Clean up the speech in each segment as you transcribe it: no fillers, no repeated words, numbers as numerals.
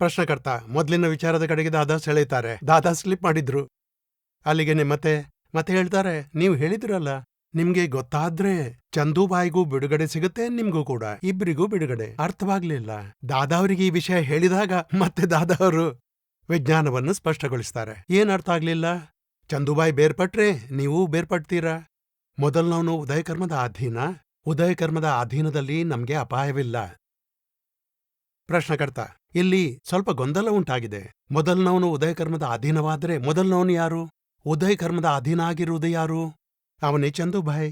ಪ್ರಶ್ನಕರ್ತ ಮೊದಲಿನ ವಿಚಾರದ ಕಡೆಗೆ ದಾದಾ ಸೆಳೆಯುತ್ತಾರೆ. ದಾದಾ ಸ್ಲಿಪ್ ಮಾಡಿದ್ರು. ಅಲ್ಲಿಗೆನೆ ಮತ್ತೆ ಹೇಳ್ತಾರೆ, ನೀವು ಹೇಳಿದ್ರಲ್ಲ, ನಿಮ್ಗೆ ಗೊತ್ತಾದ್ರೆ ಚಂದೂಬಾಯಿಗೂ ಬಿಡುಗಡೆ ಸಿಗುತ್ತೆ, ನಿಮ್ಗೂ ಕೂಡ, ಇಬ್ರಿಗೂ ಬಿಡುಗಡೆ. ಅರ್ಥವಾಗ್ಲಿಲ್ಲ. ದಾದಾ ಅವರಿಗೆ ಈ ವಿಷಯ ಹೇಳಿದಾಗ ಮತ್ತೆ ದಾದಾ ಅವರು ವಿಜ್ಞಾನವನ್ನು ಸ್ಪಷ್ಟಗೊಳಿಸ್ತಾರೆ. ಏನ್ ಅರ್ಥ ಆಗ್ಲಿಲ್ಲ? ಚಂದೂಬಾಯಿ ಬೇರ್ಪಟ್ರೆ ನೀವು ಬೇರ್ಪಡ್ತೀರಾ. ಮೊದಲ್ನವನು ಉದಯಕರ್ಮದ ಅಧೀನ. ಉದಯಕರ್ಮದ ಅಧೀನದಲ್ಲಿ ನಮ್ಗೆ ಅಪಾಯವಿಲ್ಲ. ಪ್ರಶ್ನಕರ್ತ, ಇಲ್ಲಿ ಸ್ವಲ್ಪ ಗೊಂದಲ ಉಂಟಾಗಿದೆ. ಮೊದಲ್ನವನು ಉದಯಕರ್ಮದ ಅಧೀನವಾದ್ರೆ ಮೊದಲ್ನವನು ಯಾರು? ಉದಯಕರ್ಮದ ಅಧೀನ ಆಗಿರುವುದು ಯಾರು? ಅವನೇ ಚಂದೂಬಾಯಿ.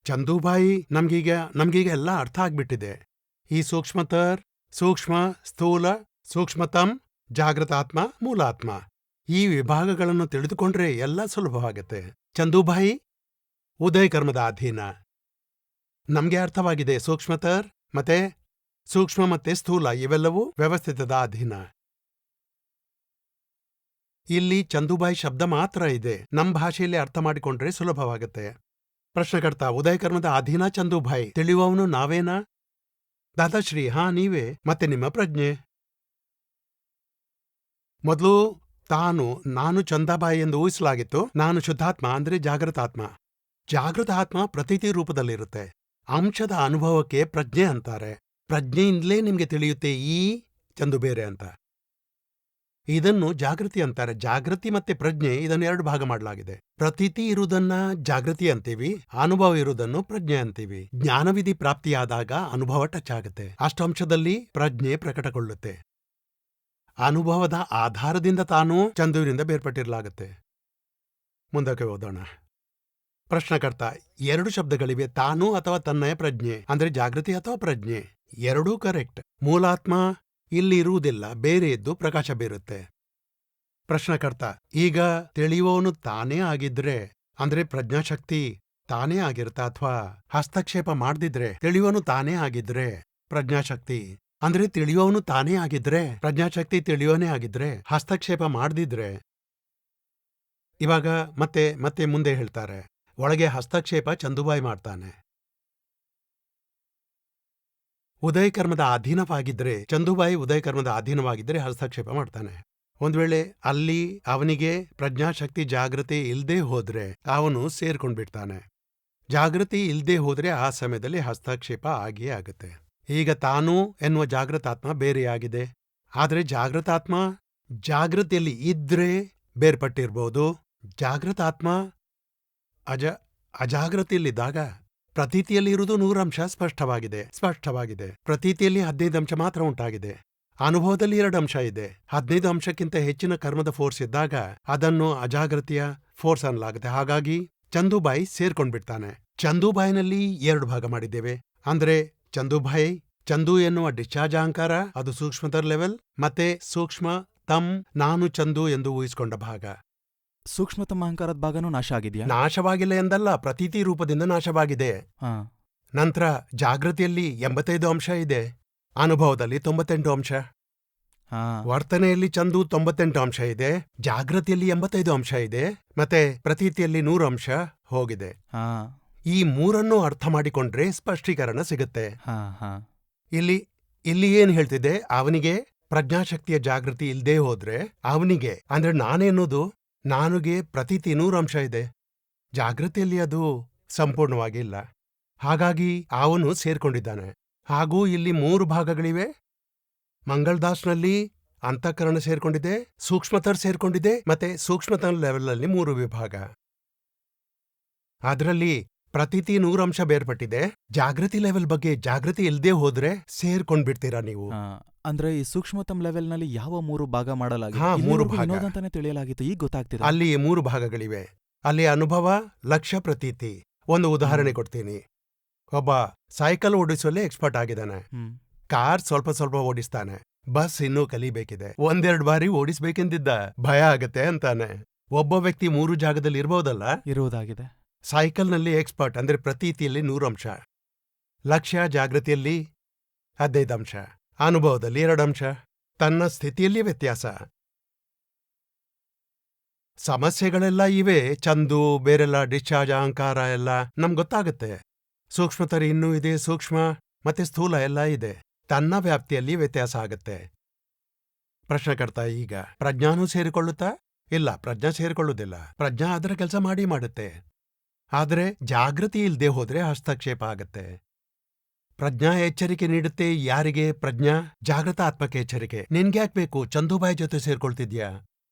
ಚಂದೂಬಾಯಿ ನಮ್ಗೀಗ ಎಲ್ಲ ಅರ್ಥ ಆಗ್ಬಿಟ್ಟಿದೆ. ಈ ಸೂಕ್ಷ್ಮತರ್, ಸೂಕ್ಷ್ಮ, ಸ್ಥೂಲ, ಸೂಕ್ಷ್ಮತಮ್, ಜಾಗೃತಾತ್ಮ, ಮೂಲಾತ್ಮ, ಈ ವಿಭಾಗಗಳನ್ನು ತಿಳಿದುಕೊಂಡ್ರೆ ಎಲ್ಲ ಸುಲಭವಾಗತ್ತೆ. ಚಂದೂಬಾಯಿ ಉದಯಕರ್ಮದ ಅಧೀನ. ನಮ್ಗೆ ಅರ್ಥವಾಗಿದೆ. ಸೂಕ್ಷ್ಮತರ್ ಮತ್ತೆ ಸೂಕ್ಷ್ಮ ಮತ್ತೆ ಸ್ಥೂಲ ಇವೆಲ್ಲವೂ ವ್ಯವಸ್ಥಿತದ ಅಧೀನ. ಇಲ್ಲಿ ಚಂದೂಬಾಯಿ ಶಬ್ದ ಮಾತ್ರ ಇದೆ. ನಮ್ ಭಾಷೆಯಲ್ಲಿ ಅರ್ಥ ಮಾಡಿಕೊಂಡ್ರೆ ಸುಲಭವಾಗತ್ತೆ. ಪ್ರಶ್ನಕರ್ತ, ಉದಯಕರ್ಮದ ಅಧೀನ ಚಂದೂಬಾಯಿ, ತಿಳಿಯುವವನು ನಾವೇನಾ? ದಾದಾಶ್ರೀ, ಹಾ ನೀವೇ. ಮತ್ತೆ ನಿಮ್ಮ ಪ್ರಜ್ಞೆ. ಮೊದಲು ನಾನು ಚಂದಾಬಾಯಿ ಎಂದು ಊಹಿಸಲಾಗಿತ್ತು. ನಾನು ಶುದ್ಧಾತ್ಮ ಅಂದ್ರೆ ಜಾಗೃತಾತ್ಮ. ಜಾಗೃತಾತ್ಮ ಪ್ರತೀತಿ ರೂಪದಲ್ಲಿರುತ್ತೆ. ಅಂಶದ ಅನುಭವಕ್ಕೆ ಪ್ರಜ್ಞೆ ಅಂತಾರೆ. ಪ್ರಜ್ಞೆಯಿಂದಲೇ ನಿಮ್ಗೆ ತಿಳಿಯುತ್ತೆ ಈ ಚಂದು ಬೇರೆ ಅಂತ. ಇದನ್ನು ಜಾಗೃತಿ ಅಂತಾರೆ. ಜಾಗೃತಿ ಮತ್ತೆ ಪ್ರಜ್ಞೆ, ಇದನ್ನು 2 ಭಾಗ ಮಾಡಲಾಗಿದೆ. ಪ್ರತೀತಿ ಇರುವುದನ್ನ ಜಾಗೃತಿ ಅಂತೀವಿ, ಅನುಭವ ಇರುವುದನ್ನು ಪ್ರಜ್ಞೆ ಅಂತೀವಿ. ಜ್ಞಾನವಿಧಿ ಪ್ರಾಪ್ತಿಯಾದಾಗ ಅನುಭವ ಟಚ್ ಆಗುತ್ತೆ. ಅಷ್ಟಂಶದಲ್ಲಿ ಪ್ರಜ್ಞೆ ಪ್ರಕಟಗೊಳ್ಳುತ್ತೆ. ಅನುಭವದ ಆಧಾರದಿಂದ ತಾನು ಚಂದುವಿನಿಂದ ಬೇರ್ಪಟ್ಟಿರಲಾಗುತ್ತೆ. ಮುಂದಕ್ಕೆ ಓದೋಣ. ಪ್ರಶ್ನಕರ್ತ, 2 ಶಬ್ದಗಳಿವೆ. ತಾನು ಅಥವಾ ತನ್ನಯ ಪ್ರಜ್ಞೆ ಅಂದ್ರೆ ಜಾಗೃತಿ ಅಥವಾ ಪ್ರಜ್ಞೆ, ಎರಡೂ ಕರೆಕ್ಟ್. ಮೂಲಾತ್ಮ ಇಲ್ಲಿ ಇರುವುದಿಲ್ಲ, ಬೇರೆ ಇದ್ದು ಪ್ರಕಾಶ ಬೀರುತ್ತೆ. ಪ್ರಶ್ನಕರ್ತ, ಈಗ ತಿಳಿಯುವವನು ತಾನೇ ಆಗಿದ್ರೆ ಅಂದ್ರೆ ಪ್ರಜ್ಞಾಶಕ್ತಿ ತಾನೇ ಆಗಿರುತ್ತಾ, ಅಥವಾ ಹಸ್ತಕ್ಷೇಪ ಮಾಡ್ದಿದ್ರೆ ತಿಳಿಯುವವನು ತಾನೇ ಆಗಿದ್ರೆ ಪ್ರಜ್ಞಾಶಕ್ತಿ ಅಂದ್ರೆ ತಿಳಿಯುವವನು ತಾನೇ ಆಗಿದ್ರೆ ಪ್ರಜ್ಞಾಶಕ್ತಿ ತಿಳಿಯೋನೇ ಆಗಿದ್ರೆ ಹಸ್ತಕ್ಷೇಪ ಮಾಡ್ದಿದ್ರೆ. ಇವಾಗ ಮತ್ತೆ ಮುಂದೆ ಹೇಳ್ತಾರೆ, ಒಳಗೆ ಹಸ್ತಕ್ಷೇಪ ಚಂದೂಬಾಯಿ ಮಾಡ್ತಾನೆ. ಉದಯಕರ್ಮದ ಅಧೀನವಾಗಿದ್ರೆ ಚಂದೂಬಾಯಿ ಉದಯಕರ್ಮದ ಅಧೀನವಾಗಿದ್ರೆ ಹಸ್ತಕ್ಷೇಪ ಮಾಡ್ತಾನೆ. ಒಂದ್ ವೇಳೆ ಅಲ್ಲಿ ಅವನಿಗೆ ಪ್ರಜ್ಞಾಶಕ್ತಿ ಜಾಗೃತಿ ಇಲ್ದೇ ಹೋದ್ರೆ ಅವನು ಸೇರ್ಕೊಂಡ್ಬಿಡ್ತಾನೆ. ಜಾಗೃತಿ ಇಲ್ದೇ ಹೋದ್ರೆ ಆ ಸಮಯದಲ್ಲಿ ಹಸ್ತಕ್ಷೇಪ ಆಗಿಯೇ ಆಗುತ್ತೆ. ಈಗ ತಾನು ಎನ್ನುವ ಜಾಗೃತಾತ್ಮ ಬೇರೆಯಾಗಿದೆ. ಆದ್ರೆ ಜಾಗೃತಾತ್ಮ ಜಾಗೃತಿಯಲ್ಲಿ ಇದ್ರೆ ಬೇರ್ಪಟ್ಟಿರ್ಬೋದು. ಜಾಗೃತಾತ್ಮ ಅಜಾಗೃತಿಯಲ್ಲಿದ್ದಾಗ ಪ್ರತೀತಿಯಲ್ಲಿ ಇರುವುದು 100% ಸ್ಪಷ್ಟವಾಗಿದೆ. ಪ್ರತೀತಿಯಲ್ಲಿ 15 ಅಂಶ ಮಾತ್ರ ಉಂಟಾಗಿದೆ. ಅನುಭವದಲ್ಲಿ 2 ಅಂಶ ಇದೆ. 15 ಅಂಶಕ್ಕಿಂತ ಹೆಚ್ಚಿನ ಕರ್ಮದ ಫೋರ್ಸ್ ಇದ್ದಾಗ ಅದನ್ನು ಅಜಾಗೃತಿಯ ಫೋರ್ಸ್ ಅನ್ನಲಾಗುತ್ತೆ. ಹಾಗಾಗಿ ಚಂದೂಬಾಯಿ ಸೇರ್ಕೊಂಡ್ಬಿಡ್ತಾನೆ. ಚಂದೂಬಾಯಿನಲ್ಲಿ 2 ಭಾಗ ಮಾಡಿದ್ದೇವೆ. ಅಂದ್ರೆ ಚಂದೂಬಾಯಿ, ಚಂದು ಎನ್ನುವ ಡಿಸ್ಚಾರ್ಜ್ ಅಹಂಕಾರ, ಅದು ಸೂಕ್ಷ್ಮತರ್ ಲೆವೆಲ್, ಮತ್ತೆ ಸೂಕ್ಷ್ಮ ತಮ್ ನಾನು ಚಂದು ಎಂದು ಊಹಿಸಿಕೊಂಡ ಭಾಗ. ಸೂಕ್ಷ್ಮತಮ ಅಹಂಕಾರದ ಭಾಗನೂ ನಾಶ ಆಗಿದೆಯಾ? ನಾಶವಾಗಿಲ್ಲ ಎಂದಲ್ಲ, ಪ್ರತೀತಿ ರೂಪದಿಂದ ನಾಶವಾಗಿದೆ. ನಂತರ ಜಾಗೃತಿಯಲ್ಲಿ 85 ಅಂಶ ಇದೆ, ಅನುಭವದಲ್ಲಿ 98 ಅಂಶ. ವರ್ತನೆಯಲ್ಲಿ ಚಂದು 98 ಅಂಶ ಇದೆ, ಜಾಗೃತಿಯಲ್ಲಿ 85 ಅಂಶ ಇದೆ, ಮತ್ತೆ ಪ್ರತೀತಿಯಲ್ಲಿ 100 ಅಂಶ ಹೋಗಿದೆ. ಈ 3 ಅರ್ಥ ಮಾಡಿಕೊಂಡ್ರೆ ಸ್ಪಷ್ಟೀಕರಣ ಸಿಗುತ್ತೆ. ಇಲ್ಲಿ ಏನ್ ಹೇಳ್ತಿದೆ, ಅವನಿಗೆ ಪ್ರಜ್ಞಾಶಕ್ತಿಯ ಜಾಗೃತಿ ಇಲ್ದೇ ಹೋದ್ರೆ ಅವನಿಗೆ ಅಂದ್ರೆ ನಾನೆನ್ನೋದು ನಾನುಗೆ ಪ್ರತೀತಿ 100 ಅಂಶ ಇದೆ, ಜಾಗೃತಿಯಲ್ಲಿ ಅದು ಸಂಪೂರ್ಣವಾಗಿ ಇಲ್ಲ. ಹಾಗಾಗಿ ಅವನು ಸೇರ್ಕೊಂಡಿದ್ದಾನೆ. ಹಾಗೂ ಇಲ್ಲಿ 3 ಭಾಗಗಳಿವೆ. ಮಂಗಳ್ದಾಸ್ನಲ್ಲಿ ಅಂತಃಕರಣ ಸೇರ್ಕೊಂಡಿದೆ, ಸೂಕ್ಷ್ಮತರ್ ಸೇರ್ಕೊಂಡಿದೆ, ಮತ್ತೆ ಸೂಕ್ಷ್ಮತರ್ ಲೆವೆಲ್ನಲ್ಲಿ 3 ವಿಭಾಗ. ಅದರಲ್ಲಿ ಪ್ರತೀತಿ 100 ಅಂಶ ಬೇರ್ಪಟ್ಟಿದೆ. ಜಾಗೃತಿ ಲೆವೆಲ್ ಬಗ್ಗೆ ಜಾಗೃತಿ ಇಲ್ದೇ ಹೋದ್ರೆ ಸೇರ್ಕೊಂಡ್ಬಿಡ್ತೀರಾ ನೀವು. ಅಂದ್ರೆ ಈ ಸೂಕ್ಷ್ಮತಮ್ ಲೆವೆಲ್ನಲ್ಲಿ ಯಾವ 3 ಭಾಗ ಮಾಡಲಾಗಿದೆ? 3 ಭಾಗ ಅಂತಾನೆ ತಿಳಿಯಲಾಗಿತ್ತು, ಈಗ ಗೊತ್ತಾಗ್ತಿದೆ. ಅಲ್ಲಿ 3 ಭಾಗಗಳಿವೆ. ಅಲ್ಲಿ ಅನುಭವ, ಲಕ್ಷ್ಯ, ಪ್ರತೀತಿ. ಒಂದು ಉದಾಹರಣೆ ಕೊಡ್ತೀನಿ. ಒಬ್ಬ ಸೈಕಲ್ ಓಡಿಸುವಲ್ಲಿ ಎಕ್ಸ್ಪರ್ಟ್ ಆಗಿದ್ದಾನೆ. ಕಾರ್ ಸ್ವಲ್ಪ ಓಡಿಸ್ತಾನೆ. ಬಸ್ ಇನ್ನೂ ಕಲಿಬೇಕಿದೆ. 1-2 ಬಾರಿ ಓಡಿಸ್ಬೇಕೆಂದಿದ್ದ, ಭಯ ಆಗತ್ತೆ ಅಂತಾನೆ. ಒಬ್ಬ ವ್ಯಕ್ತಿ 3 ಜಾಗದಲ್ಲಿ ಇರುವುದಾಗಿದೆ. ಸೈಕಲ್ನಲ್ಲಿ ಎಕ್ಸ್ಪರ್ಟ್ ಅಂದ್ರೆ ಪ್ರತೀತಿಯಲ್ಲಿ 100 ಅಂಶ, ಲಕ್ಷ್ಯ ಜಾಗೃತಿಯಲ್ಲಿ 15 ಅಂಶ, ಅನುಭವದಲ್ಲಿ 2 ಅಂಶ. ತನ್ನ ಸ್ಥಿತಿಯಲ್ಲಿ ವ್ಯತ್ಯಾಸ. ಸಮಸ್ಯೆಗಳೆಲ್ಲ ಇವೆ. ಚಂದು ಬೇರೆಲ್ಲ ಡಿಸ್ಚಾರ್ಜ್ ಅಹಂಕಾರ ಎಲ್ಲ ನಮ್ಗೊತ್ತಾಗತ್ತೆ. ಸೂಕ್ಷ್ಮತರಿ ಇನ್ನೂ ಇದೆ, ಸೂಕ್ಷ್ಮ ಮತ್ತೆ ಸ್ಥೂಲ ಎಲ್ಲ ಇದೆ. ತನ್ನ ವ್ಯಾಪ್ತಿಯಲ್ಲಿ ವ್ಯತ್ಯಾಸ ಆಗತ್ತೆ. ಪ್ರಶ್ನಕರ್ತ ಈಗ ಪ್ರಜ್ಞಾನೂ ಸೇರಿಕೊಳ್ಳುತ್ತಾ? ಇಲ್ಲ, ಪ್ರಜ್ಞಾ ಸೇರಿಕೊಳ್ಳುವುದಿಲ್ಲ. ಪ್ರಜ್ಞಾ ಅದರ ಕೆಲಸ ಮಾಡುತ್ತೆ. ಆದರೆ ಜಾಗೃತಿ ಇಲ್ದೇ ಹೋದ್ರೆ ಹಸ್ತಕ್ಷೇಪ ಆಗತ್ತೆ. ಪ್ರಜ್ಞಾ ಎಚ್ಚರಿಕೆ ನೀಡುತ್ತೆ ಯಾರಿಗೆ? ಪ್ರಜ್ಞಾ ಜಾಗೃತ ಆತ್ಮಕ್ಕೆ ಎಚ್ಚರಿಕೆ. ನಿನ್ಗ್ಯಾಕ್ ಬೇಕು? ಚಂದುಬಾಯಿ ಜೊತೆ ಸೇರ್ಕೊಳ್ತಿದ್ಯಾ?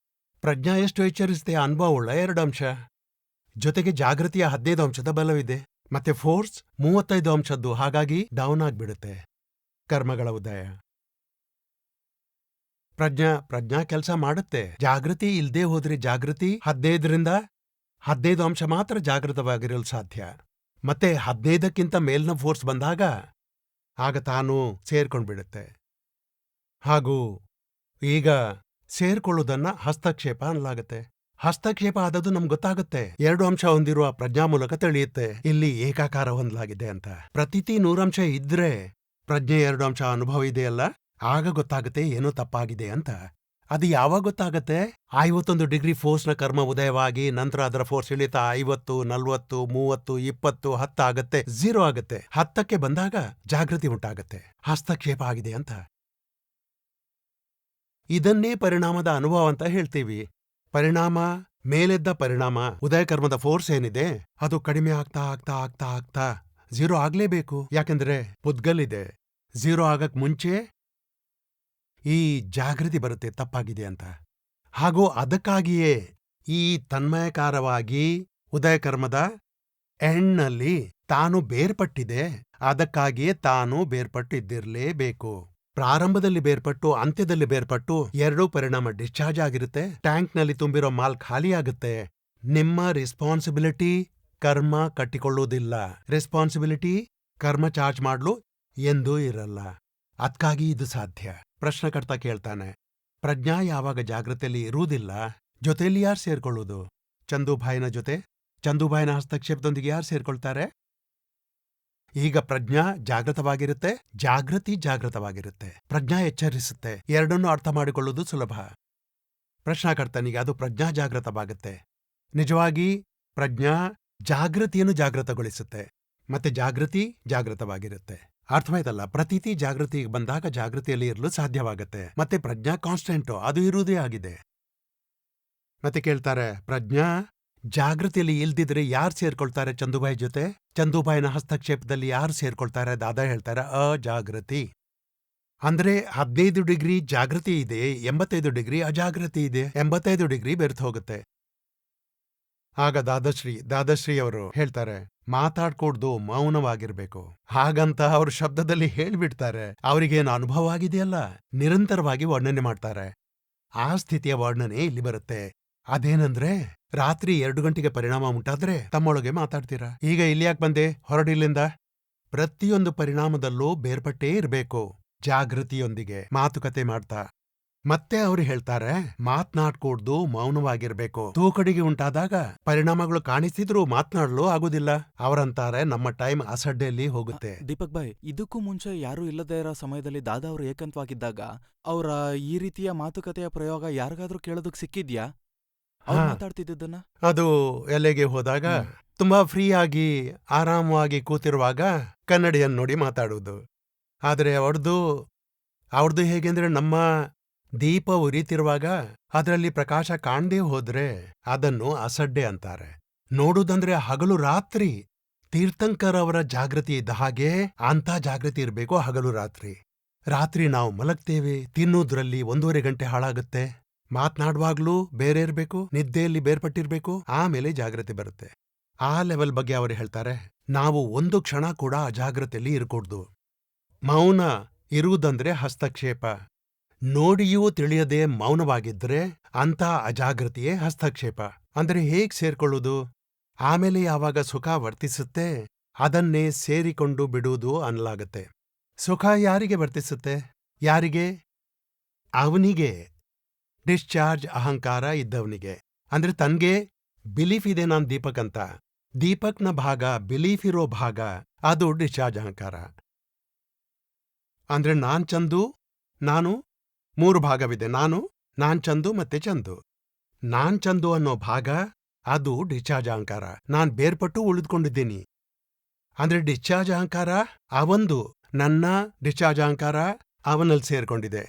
ಪ್ರಜ್ಞಾ ಎಷ್ಟು ಎಚ್ಚರಿಸುತ್ತೆ? ಅನುಭವವುಳ್ಳ 2 ಅಂಶ. ಜೊತೆಗೆ ಜಾಗೃತಿಯ 15 ಅಂಶದ ಬಲವಿದೆ. ಮತ್ತೆ ಫೋರ್ಸ್ 35 ಅಂಶದ್ದು. ಹಾಗಾಗಿ ಡೌನ್ ಆಗ್ಬಿಡುತ್ತೆ ಕರ್ಮಗಳ ಉದಯ. ಪ್ರಜ್ಞಾ ಕೆಲಸ ಮಾಡುತ್ತೆ. ಜಾಗೃತಿ ಇಲ್ದೇ ಹೋದ್ರೆ ಜಾಗೃತಿ 15 ಅಂಶ ಮಾತ್ರ ಜಾಗೃತವಾಗಿರಲು ಸಾಧ್ಯ. ಮತ್ತೆ 15ಕ್ಕಿಂತ ಮೇಲ್ನ ಫೋರ್ಸ್ ಬಂದಾಗ ಆಗ ತಾನು ಸೇರ್ಕೊಂಡ್ಬಿಡುತ್ತೆ. ಹಾಗೂ ಈಗ ಸೇರ್ಕೊಳ್ಳೋದನ್ನ ಹಸ್ತಕ್ಷೇಪ ಅನ್ನಲಾಗತ್ತೆ. ಹಸ್ತಕ್ಷೇಪ ಆದದ್ದು ನಮ್ಗೆ ಗೊತ್ತಾಗುತ್ತೆ. 2 ಅಂಶ ಹೊಂದಿರುವ ಪ್ರಜ್ಞಾ ಮೂಲಕ ತಿಳಿಯುತ್ತೆ ಇಲ್ಲಿ ಏಕಾಕಾರ ಹೊಂದಲಾಗಿದೆ ಅಂತ. ಪ್ರತೀತಿ 100 ಅಂಶ ಇದ್ರೆ ಪ್ರಜ್ಞೆ 2 ಅಂಶ ಅನುಭವ ಇದೆಯಲ್ಲ, ಆಗ ಗೊತ್ತಾಗುತ್ತೆ ಏನೋ ತಪ್ಪಾಗಿದೆ ಅಂತ. ಅದು ಯಾವಾಗ ಗೊತ್ತಾಗತ್ತೆ? 51 ಡಿಗ್ರಿ ಫೋರ್ಸ್ನ ಕರ್ಮ ಉದಯವಾಗಿ ನಂತರ ಅದರ ಫೋರ್ಸ್ ಇಳಿತಾ 50, 40, 30, 20, 10 ಆಗತ್ತೆ, 0 ಆಗತ್ತೆ. 10ಕ್ಕೆ ಬಂದಾಗ ಜಾಗೃತಿ ಉಂಟಾಗತ್ತೆ. ಹಸ್ತಕ್ಷೇಪ ಆಗಿದೆ ಅಂತ. ಇದನ್ನೇ ಪರಿಣಾಮದ ಅನುಭವ ಅಂತ ಹೇಳ್ತೀವಿ. ಪರಿಣಾಮ, ಮೇಲೆದ್ದ ಪರಿಣಾಮ. ಉದಯ ಕರ್ಮದ ಫೋರ್ಸ್ ಏನಿದೆ ಅದು ಕಡಿಮೆ ಆಗ್ತಾ ಆಗ್ತಾ ಆಗ್ತಾ ಆಗ್ತಾ 0 ಆಗ್ಲೇಬೇಕು. ಯಾಕೆಂದ್ರೆ ಪುದ್ಗಲ್ಲಿದೆ. 0 ಆಗಕ್ ಮುಂಚೆ ಈ ಜಾಗೃತಿ ಬರುತ್ತೆ ತಪ್ಪಾಗಿದೆ ಅಂತ. ಹಾಗೂ ಅದಕ್ಕಾಗಿಯೇ ಈ ತನ್ಮಯಕಾರವಾಗಿ ಉದಯ ಕರ್ಮದ ಎಂಡ್ನಲ್ಲಿ ತಾನು ಬೇರ್ಪಟ್ಟಿದೆ. ಅದಕ್ಕಾಗಿಯೇ ತಾನು ಬೇರ್ಪಟ್ಟಿದ್ದಿರಲೇಬೇಕು. ಪ್ರಾರಂಭದಲ್ಲಿ ಬೇರ್ಪಟ್ಟು ಅಂತ್ಯದಲ್ಲಿ ಬೇರ್ಪಟ್ಟು 2 ಪರಿಣಾಮ ಡಿಸ್ಚಾರ್ಜ್ ಆಗಿರುತ್ತೆ. ಟ್ಯಾಂಕ್ನಲ್ಲಿ ತುಂಬಿರೋ ಮಾಲ್ ಖಾಲಿಯಾಗುತ್ತೆ. ನಿಮ್ಮ ರೆಸ್ಪಾನ್ಸಿಬಿಲಿಟಿ ಕರ್ಮ ಕಟ್ಟಿಕೊಳ್ಳುವುದಿಲ್ಲ. ರೆಸ್ಪಾನ್ಸಿಬಿಲಿಟಿ ಕರ್ಮ ಚಾರ್ಜ್ ಮಾಡ್ಲು ಎಂದೂ ಇರಲ್ಲ. ಅದ್ಕಾಗಿ ಇದು ಸಾಧ್ಯ. ಪ್ರಶ್ನಕರ್ತ ಕೇಳ್ತಾನೆ, ಪ್ರಜ್ಞಾ ಯಾವಾಗ ಜಾಗೃತಿಯಲ್ಲಿ ಇರುವುದಿಲ್ಲ, ಜೊತೆಯಲ್ಲಿ ಯಾರು ಸೇರ್ಕೊಳ್ಳೋದು? ಚಂದುಭಾಯಿನ ಜೊತೆ, ಚಂದುಭಾಯಿನ ಹಸ್ತಕ್ಷೇಪದೊಂದಿಗೆ ಯಾರು ಸೇರ್ಕೊಳ್ತಾರೆ? ಈಗ ಪ್ರಜ್ಞಾ ಜಾಗೃತವಾಗಿರುತ್ತೆ, ಜಾಗೃತವಾಗಿರುತ್ತೆ. ಪ್ರಜ್ಞಾ ಎಚ್ಚರಿಸುತ್ತೆ. ಎರಡನ್ನೂ ಅರ್ಥ ಮಾಡಿಕೊಳ್ಳುವುದು ಸುಲಭ. ಪ್ರಶ್ನಾಕರ್ತನಿಗೆ ಅದು ಪ್ರಜ್ಞಾ ಜಾಗೃತವಾಗುತ್ತೆ. ನಿಜವಾಗಿ ಪ್ರಜ್ಞಾ ಜಾಗೃತಿಯನ್ನು ಜಾಗೃತಗೊಳಿಸುತ್ತೆ. ಮತ್ತೆ ಜಾಗೃತಿ ಜಾಗೃತವಾಗಿರುತ್ತೆ. ಅರ್ಥವಾಯ್ತಲ್ಲ? ಪ್ರತೀತಿ ಜಾಗೃತಿಗೆ ಬಂದಾಗ ಜಾಗೃತಿಯಲ್ಲಿ ಇರಲು ಸಾಧ್ಯವಾಗತ್ತೆ. ಮತ್ತೆ ಪ್ರಜ್ಞಾ ಕಾನ್ಸ್ಟೆಂಟು, ಅದು ಇರುವುದೇ ಆಗಿದೆ. ಮತ್ತೆ ಕೇಳ್ತಾರೆ, ಪ್ರಜ್ಞಾ ಜಾಗೃತಿಯಲ್ಲಿ ಇಲ್ದಿದ್ರೆ ಯಾರು ಸೇರ್ಕೊಳ್ತಾರೆ ಚಂದುಬಾಯಿ ಜೊತೆ? ಚಂದುಬಾಯಿನ ಹಸ್ತಕ್ಷೇಪದಲ್ಲಿ ಯಾರು ಸೇರ್ಕೊಳ್ತಾರೆ? ದಾದಾ ಹೇಳ್ತಾರೆ ಅಜಾಗೃತಿ. ಅಂದ್ರೆ 15 ಡಿಗ್ರಿ ಜಾಗೃತಿ ಇದೆ, 85 ಡಿಗ್ರಿ ಅಜಾಗೃತಿ ಇದೆ. 85 ಡಿಗ್ರಿ ಬೆರ್ತು ಹೋಗುತ್ತೆ. ಆಗ ದಾದಶ್ರೀ ಅವರು ಹೇಳ್ತಾರೆ, ಮಾತಾಡ್ಕೊಡ್ದು ಮೌನವಾಗಿರ್ಬೇಕು. ಹಾಗಂತ ಅವ್ರ ಶಬ್ದದಲ್ಲಿ ಹೇಳ್ಬಿಡ್ತಾರೆ. ಅವರಿಗೇನು ಅನುಭವ ಆಗಿದೆಯಲ್ಲ, ನಿರಂತರವಾಗಿ ವರ್ಣನೆ ಮಾಡ್ತಾರೆ. ಆ ಸ್ಥಿತಿಯ ವರ್ಣನೆ ಇಲ್ಲಿ ಬರುತ್ತೆ. ಅದೇನಂದ್ರೆ, ರಾತ್ರಿ 2 ಗಂಟೆಗೆ ಪರಿಣಾಮ ಉಂಟಾದ್ರೆ ತಮ್ಮೊಳಗೆ ಮಾತಾಡ್ತೀರಾ. ಈಗ ಇಲ್ಲಿ ಯಾಕೆ ಬಂದೆ? ಹೊರಡಿಲ್ಲಿಂದ. ಪ್ರತಿಯೊಂದು ಪರಿಣಾಮದಲ್ಲೂ ಬೇರ್ಪಟ್ಟೇ ಇರಬೇಕು. ಜಾಗೃತಿಯೊಂದಿಗೆ ಮಾತುಕತೆ ಮಾಡ್ತಾ. ಮತ್ತೆ ಅವರು ಹೇಳ್ತಾರೆ, ಮಾತ್ನಾಡ್ಕೊಡ್ದು ಮೌನವಾಗಿರ್ಬೇಕು. ತೂಕಡಿಗೆ ಉಂಟಾದಾಗ ಪರಿಣಾಮಗಳು ಕಾಣಿಸಿದ್ರೂ ಮಾತ್ನಾಡಲು ಆಗುದಿಲ್ಲ. ಅವರಂತಾರೆ, ನಮ್ಮ ಟೈಮ್ ಅಸಡ್ಡೆಯಲ್ಲಿ ಹೋಗುತ್ತೆ. ದೀಪಕ್ ಭಾಯ್, ಇದಕ್ಕೂ ಮುಂಚೆ ಯಾರೂ ಇಲ್ಲದೇ ಇರೋ ಸಮಯದಲ್ಲಿ ದಾದಾ ಅವರು ಏಕಾಂತವಾಗಿದ್ದಾಗ ಅವರ ಈ ರೀತಿಯ ಮಾತುಕತೆಯ ಪ್ರಯೋಗ ಯಾರಿಗಾದ್ರೂ ಕೇಳೋದಕ್ ಸಿಕ್ಕಿದ್ಯಾ? ಅವ್ರು ಮಾತಾಡ್ತಿದ್ದನ್ನ? ಅದು ಎಲೆಗೆ ಹೋದಾಗ ತುಂಬಾ ಫ್ರೀ ಆಗಿ ಆರಾಮವಾಗಿ ಕೂತಿರುವಾಗ ಕನ್ನಡಿಯನ್ನು ನೋಡಿ ಮಾತಾಡುವುದು. ಆದರೆ ಅವ್ರದ್ದು ಹೇಗೆಂದ್ರೆ, ನಮ್ಮ ದೀಪ ಉರಿತಿರುವಾಗ ಅದರಲ್ಲಿ ಪ್ರಕಾಶ ಕಾಣದೇ ಹೋದ್ರೆ ಅದನ್ನು ಅಸಡ್ಡೆ ಅಂತಾರೆ. ನೋಡುವುದಂದ್ರೆ ಹಗಲು ರಾತ್ರಿ ತೀರ್ಥಂಕರ್ ಅವರ ಜಾಗೃತಿ ಇದ್ದ ಹಾಗೆ ಅಂತ ಜಾಗೃತಿ ಇರಬೇಕು. ಹಗಲು ರಾತ್ರಿ ನಾವು ಮಲಗ್ತೇವೆ, ತಿನ್ನೋದ್ರಲ್ಲಿ 1.5 ಗಂಟೆ ಹಾಳಾಗುತ್ತೆ. ಮಾತ್ನಾಡುವಾಗ್ಲೂ ಬೇರೆ ಇರಬೇಕು, ನಿದ್ದೆಯಲ್ಲಿ ಬೇರ್ಪಟ್ಟಿರ್ಬೇಕು, ಆಮೇಲೆ ಜಾಗೃತಿ ಬರುತ್ತೆ. ಆ ಲೆವೆಲ್ ಬಗ್ಗೆ ಅವರು ಹೇಳ್ತಾರೆ, ನಾವು 1 ಕ್ಷಣ ಕೂಡ ಅಜಾಗ್ರತೆಯಲ್ಲಿ ಇರಕೂಡ್ದು. ಮೌನ ಇರುವುದಂದ್ರೆ ಹಸ್ತಕ್ಷೇಪ. ನೋಡಿಯೂ ತಿಳಿಯದೆ ಮೌನವಾಗಿದ್ರೆ ಅಂತ ಅಜಾಗೃತಿಯೇ ಹಸ್ತಕ್ಷೇಪ. ಅಂದ್ರೆ ಹೇಗ್ ಸೇರ್ಕೊಳ್ಳುವುದು? ಆಮೇಲೆ ಯಾವಾಗ ಸುಖ ವರ್ತಿಸುತ್ತೆ ಅದನ್ನೇ ಸೇರಿಕೊಂಡು ಬಿಡುವುದು ಅನ್ನಲಾಗತ್ತೆ. ಸುಖ ಯಾರಿಗೆ ವರ್ತಿಸುತ್ತೆ? ಯಾರಿಗೆ? ಅವನಿಗೆ ಡಿಸ್ಚಾರ್ಜ್ ಅಹಂಕಾರ ಇದ್ದವನಿಗೆ. ಅಂದ್ರೆ ತನ್ಗೆ ಬಿಲೀಫ್ ಇದೆ ನಾನ್ ದೀಪಕ್ ಅಂತ. ದೀಪಕ್ನ ಭಾಗ, ಬಿಲೀಫ್ ಇರೋ ಭಾಗ, ಅದು ಡಿಸ್ಚಾರ್ಜ್ ಅಹಂಕಾರ. ಅಂದ್ರೆ ನಾನ್ ಚಂದು, ನಾನು 3 ಭಾಗವಿದೆ. ನಾನ್ ಚಂದು ಮತ್ತೆ ಚಂದು. ನಾನ್ ಚಂದು ಅನ್ನೋ ಭಾಗ ಅದು ಡಿಸ್ಚಾರ್ಜ್ ಅಹಂಕಾರ. ನಾನ್ ಬೇರ್ಪಟ್ಟು ಉಳಿದುಕೊಂಡಿದ್ದೀನಿ. ಅಂದ್ರೆ ಡಿಸ್ಚಾರ್ಜ್ ಅಹಂಕಾರ ಅವಂದು, ನನ್ನ ಡಿಸ್ಚಾರ್ಜ್ ಅಹಂಕಾರ ಅವನಲ್ಲಿ ಸೇರ್ಕೊಂಡಿದೆ.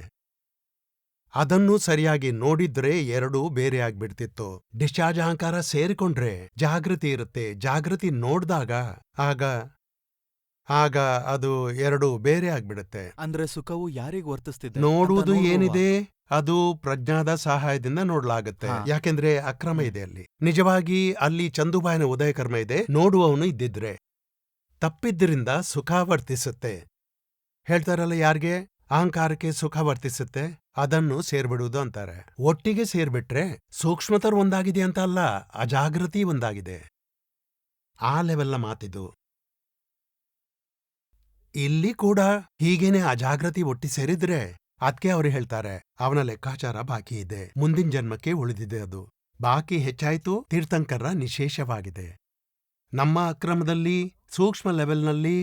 ಅದನ್ನು ಸರಿಯಾಗಿ ನೋಡಿದ್ರೆ ಎರಡೂ ಬೇರೆ ಆಗ್ಬಿಡ್ತಿತ್ತು. ಡಿಸ್ಚಾರ್ಜ್ ಅಹಂಕಾರ ಸೇರಿಕೊಂಡ್ರೆ ಜಾಗೃತಿ ಇರುತ್ತೆ. ಜಾಗೃತಿ ನೋಡ್ದಾಗ ಆಗ ಅದು ಎರಡು ಬೇರೆ ಆಗ್ಬಿಡುತ್ತೆ. ಅಂದ್ರೆ ಸುಖವು ಯಾರಿಗ್ ವರ್ತಿಸ್ತಿದೆ ನೋಡುವುದು ಅಂತ ನೋಡುವ. ಏನಿದೆ ಅದು ಪ್ರಜ್ಞಾದ ಸಹಾಯದಿಂದ ನೋಡ್ಲಾಗತ್ತೆ. ಹಾ. ಯಾಕೆಂದ್ರೆ ಅಕ್ರಮ ಇದೆ ಅಲ್ಲಿ. ನಿಜವಾಗಿ ಅಲ್ಲಿ ಚಂದುಬಾಯಿನ ಉದಯ ಕರ್ಮ ಇದೆ. ನೋಡುವವನು ಇದ್ದಿದ್ರೆ ತಪ್ಪಿದ್ರಿಂದ ಸುಖ ವರ್ತಿಸುತ್ತೆ. ಹೇಳ್ತಾರಲ್ಲ, ಯಾರಿಗೆ ಅಹಂಕಾರಕ್ಕೆ ಸುಖ ವರ್ತಿಸುತ್ತೆ ಅದನ್ನು ಸೇರ್ಬಿಡುವುದು ಅಂತಾರೆ. ಒಟ್ಟಿಗೆ ಸೇರ್ಬಿಟ್ರೆ ಸೂಕ್ಷ್ಮತರು ಒಂದಾಗಿದೆ ಅಂತ ಅಲ್ಲ, ಅಜಾಗೃತಿ ಒಂದಾಗಿದೆ. ಆ ಲೆವೆಲ್ನ ಮಾತಿದು. ಇಲ್ಲಿ ಕೂಡ ಹೀಗೇನೆ ಅಜಾಗೃತಿ ಒಟ್ಟಿ ಸೇರಿದ್ರೆ ಅದ್ಕೆ ಅವ್ರು ಹೇಳ್ತಾರೆ ಅವನ ಲೆಕ್ಕಾಚಾರ ಬಾಕಿ ಇದೆ, ಮುಂದಿನ ಜನ್ಮಕ್ಕೆ ಉಳಿದಿದೆ. ಅದು ಬಾಕಿ ಹೆಚ್ಚಾಯ್ತು, ತೀರ್ಥಂಕರ ನಿಶೇಷವಾಗಿದೆ. ನಮ್ಮ ಅಕ್ರಮದಲ್ಲಿ ಸೂಕ್ಷ್ಮ ಲೆವೆಲ್ನಲ್ಲಿ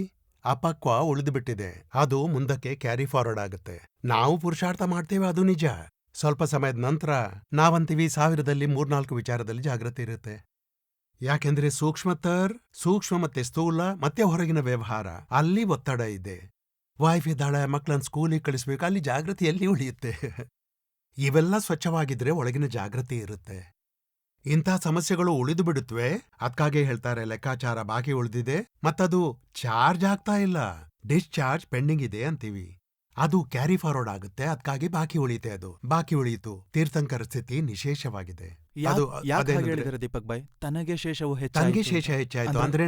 ಅಪಕ್ವ ಉಳಿದುಬಿಟ್ಟಿದೆ. ಅದು ಮುಂದಕ್ಕೆ ಕ್ಯಾರಿ ಫಾರ್ವರ್ಡ್ ಆಗುತ್ತೆ. ನಾವು ಪುರುಷಾರ್ಥ ಮಾಡ್ತೇವೆ, ಅದು ನಿಜ. ಸ್ವಲ್ಪ ಸಮಯದ ನಂತರ ನಾವಂತೀವಿ 1000ದಲ್ಲಿ 3-4 ವಿಚಾರದಲ್ಲಿ ಜಾಗೃತಿ ಇರುತ್ತೆ. ಯಾಕೆಂದ್ರೆ ಸೂಕ್ಷ್ಮ ಮತ್ತೆ ಸ್ಥೂಲ ಮತ್ತೆ ಹೊರಗಿನ ವ್ಯವಹಾರ, ಅಲ್ಲಿ ಒತ್ತಡ ಇದೆ. ವೈಫ್ ಇದ್ದಾಳೆ, ಮಕ್ಕಳನ್ನ ಸ್ಕೂಲಿಗೆ ಕಳಿಸ್ಬೇಕು, ಅಲ್ಲಿ ಜಾಗೃತಿ ಎಲ್ಲಿ ಉಳಿಯುತ್ತೆ? ಇವೆಲ್ಲ ಸ್ವಚ್ಛವಾಗಿದ್ರೆ ಒಳಗಿನ ಜಾಗೃತಿ ಇರುತ್ತೆ. ಇಂಥ ಸಮಸ್ಯೆಗಳು ಉಳಿದು ಬಿಡುತ್ತವೆ. ಅದಕ್ಕಾಗಿ ಹೇಳ್ತಾರೆ ಲೆಕ್ಕಾಚಾರ ಬಾಕಿ ಉಳಿದಿದೆ, ಮತ್ತದು ಚಾರ್ಜ್ ಆಗ್ತಾ ಇಲ್ಲ, ಡಿಸ್ಚಾರ್ಜ್ ಪೆಂಡಿಂಗ್ ಇದೆ ಅಂತೀವಿ. ಅದು ಕ್ಯಾರಿ ಫಾರ್ವರ್ಡ್ ಆಗುತ್ತೆ, ಅದಕ್ಕಾಗಿ ಬಾಕಿ ಉಳಿಯುತ್ತೆ. ಅದು ಬಾಕಿ ಉಳಿಯಿತು, ತೀರ್ಥಂಕರ ಸ್ಥಿತಿ ನಿಶೇಷವಾಗಿದೆ. ಅದು ಯಾಕೆ ಹೇಳಿದ್ರೆ ದೀಪಕ್ ಬಾಯ್, ತನಗೆ ಶೇಷವು ತನಗೆ ಹೆಚ್ಚಾಯ್ತು. ಶೇಷ ಹೆಚ್ಚಾಯ್ತು ಅಂದ್ರೆ- ಅಂದ್ರೆ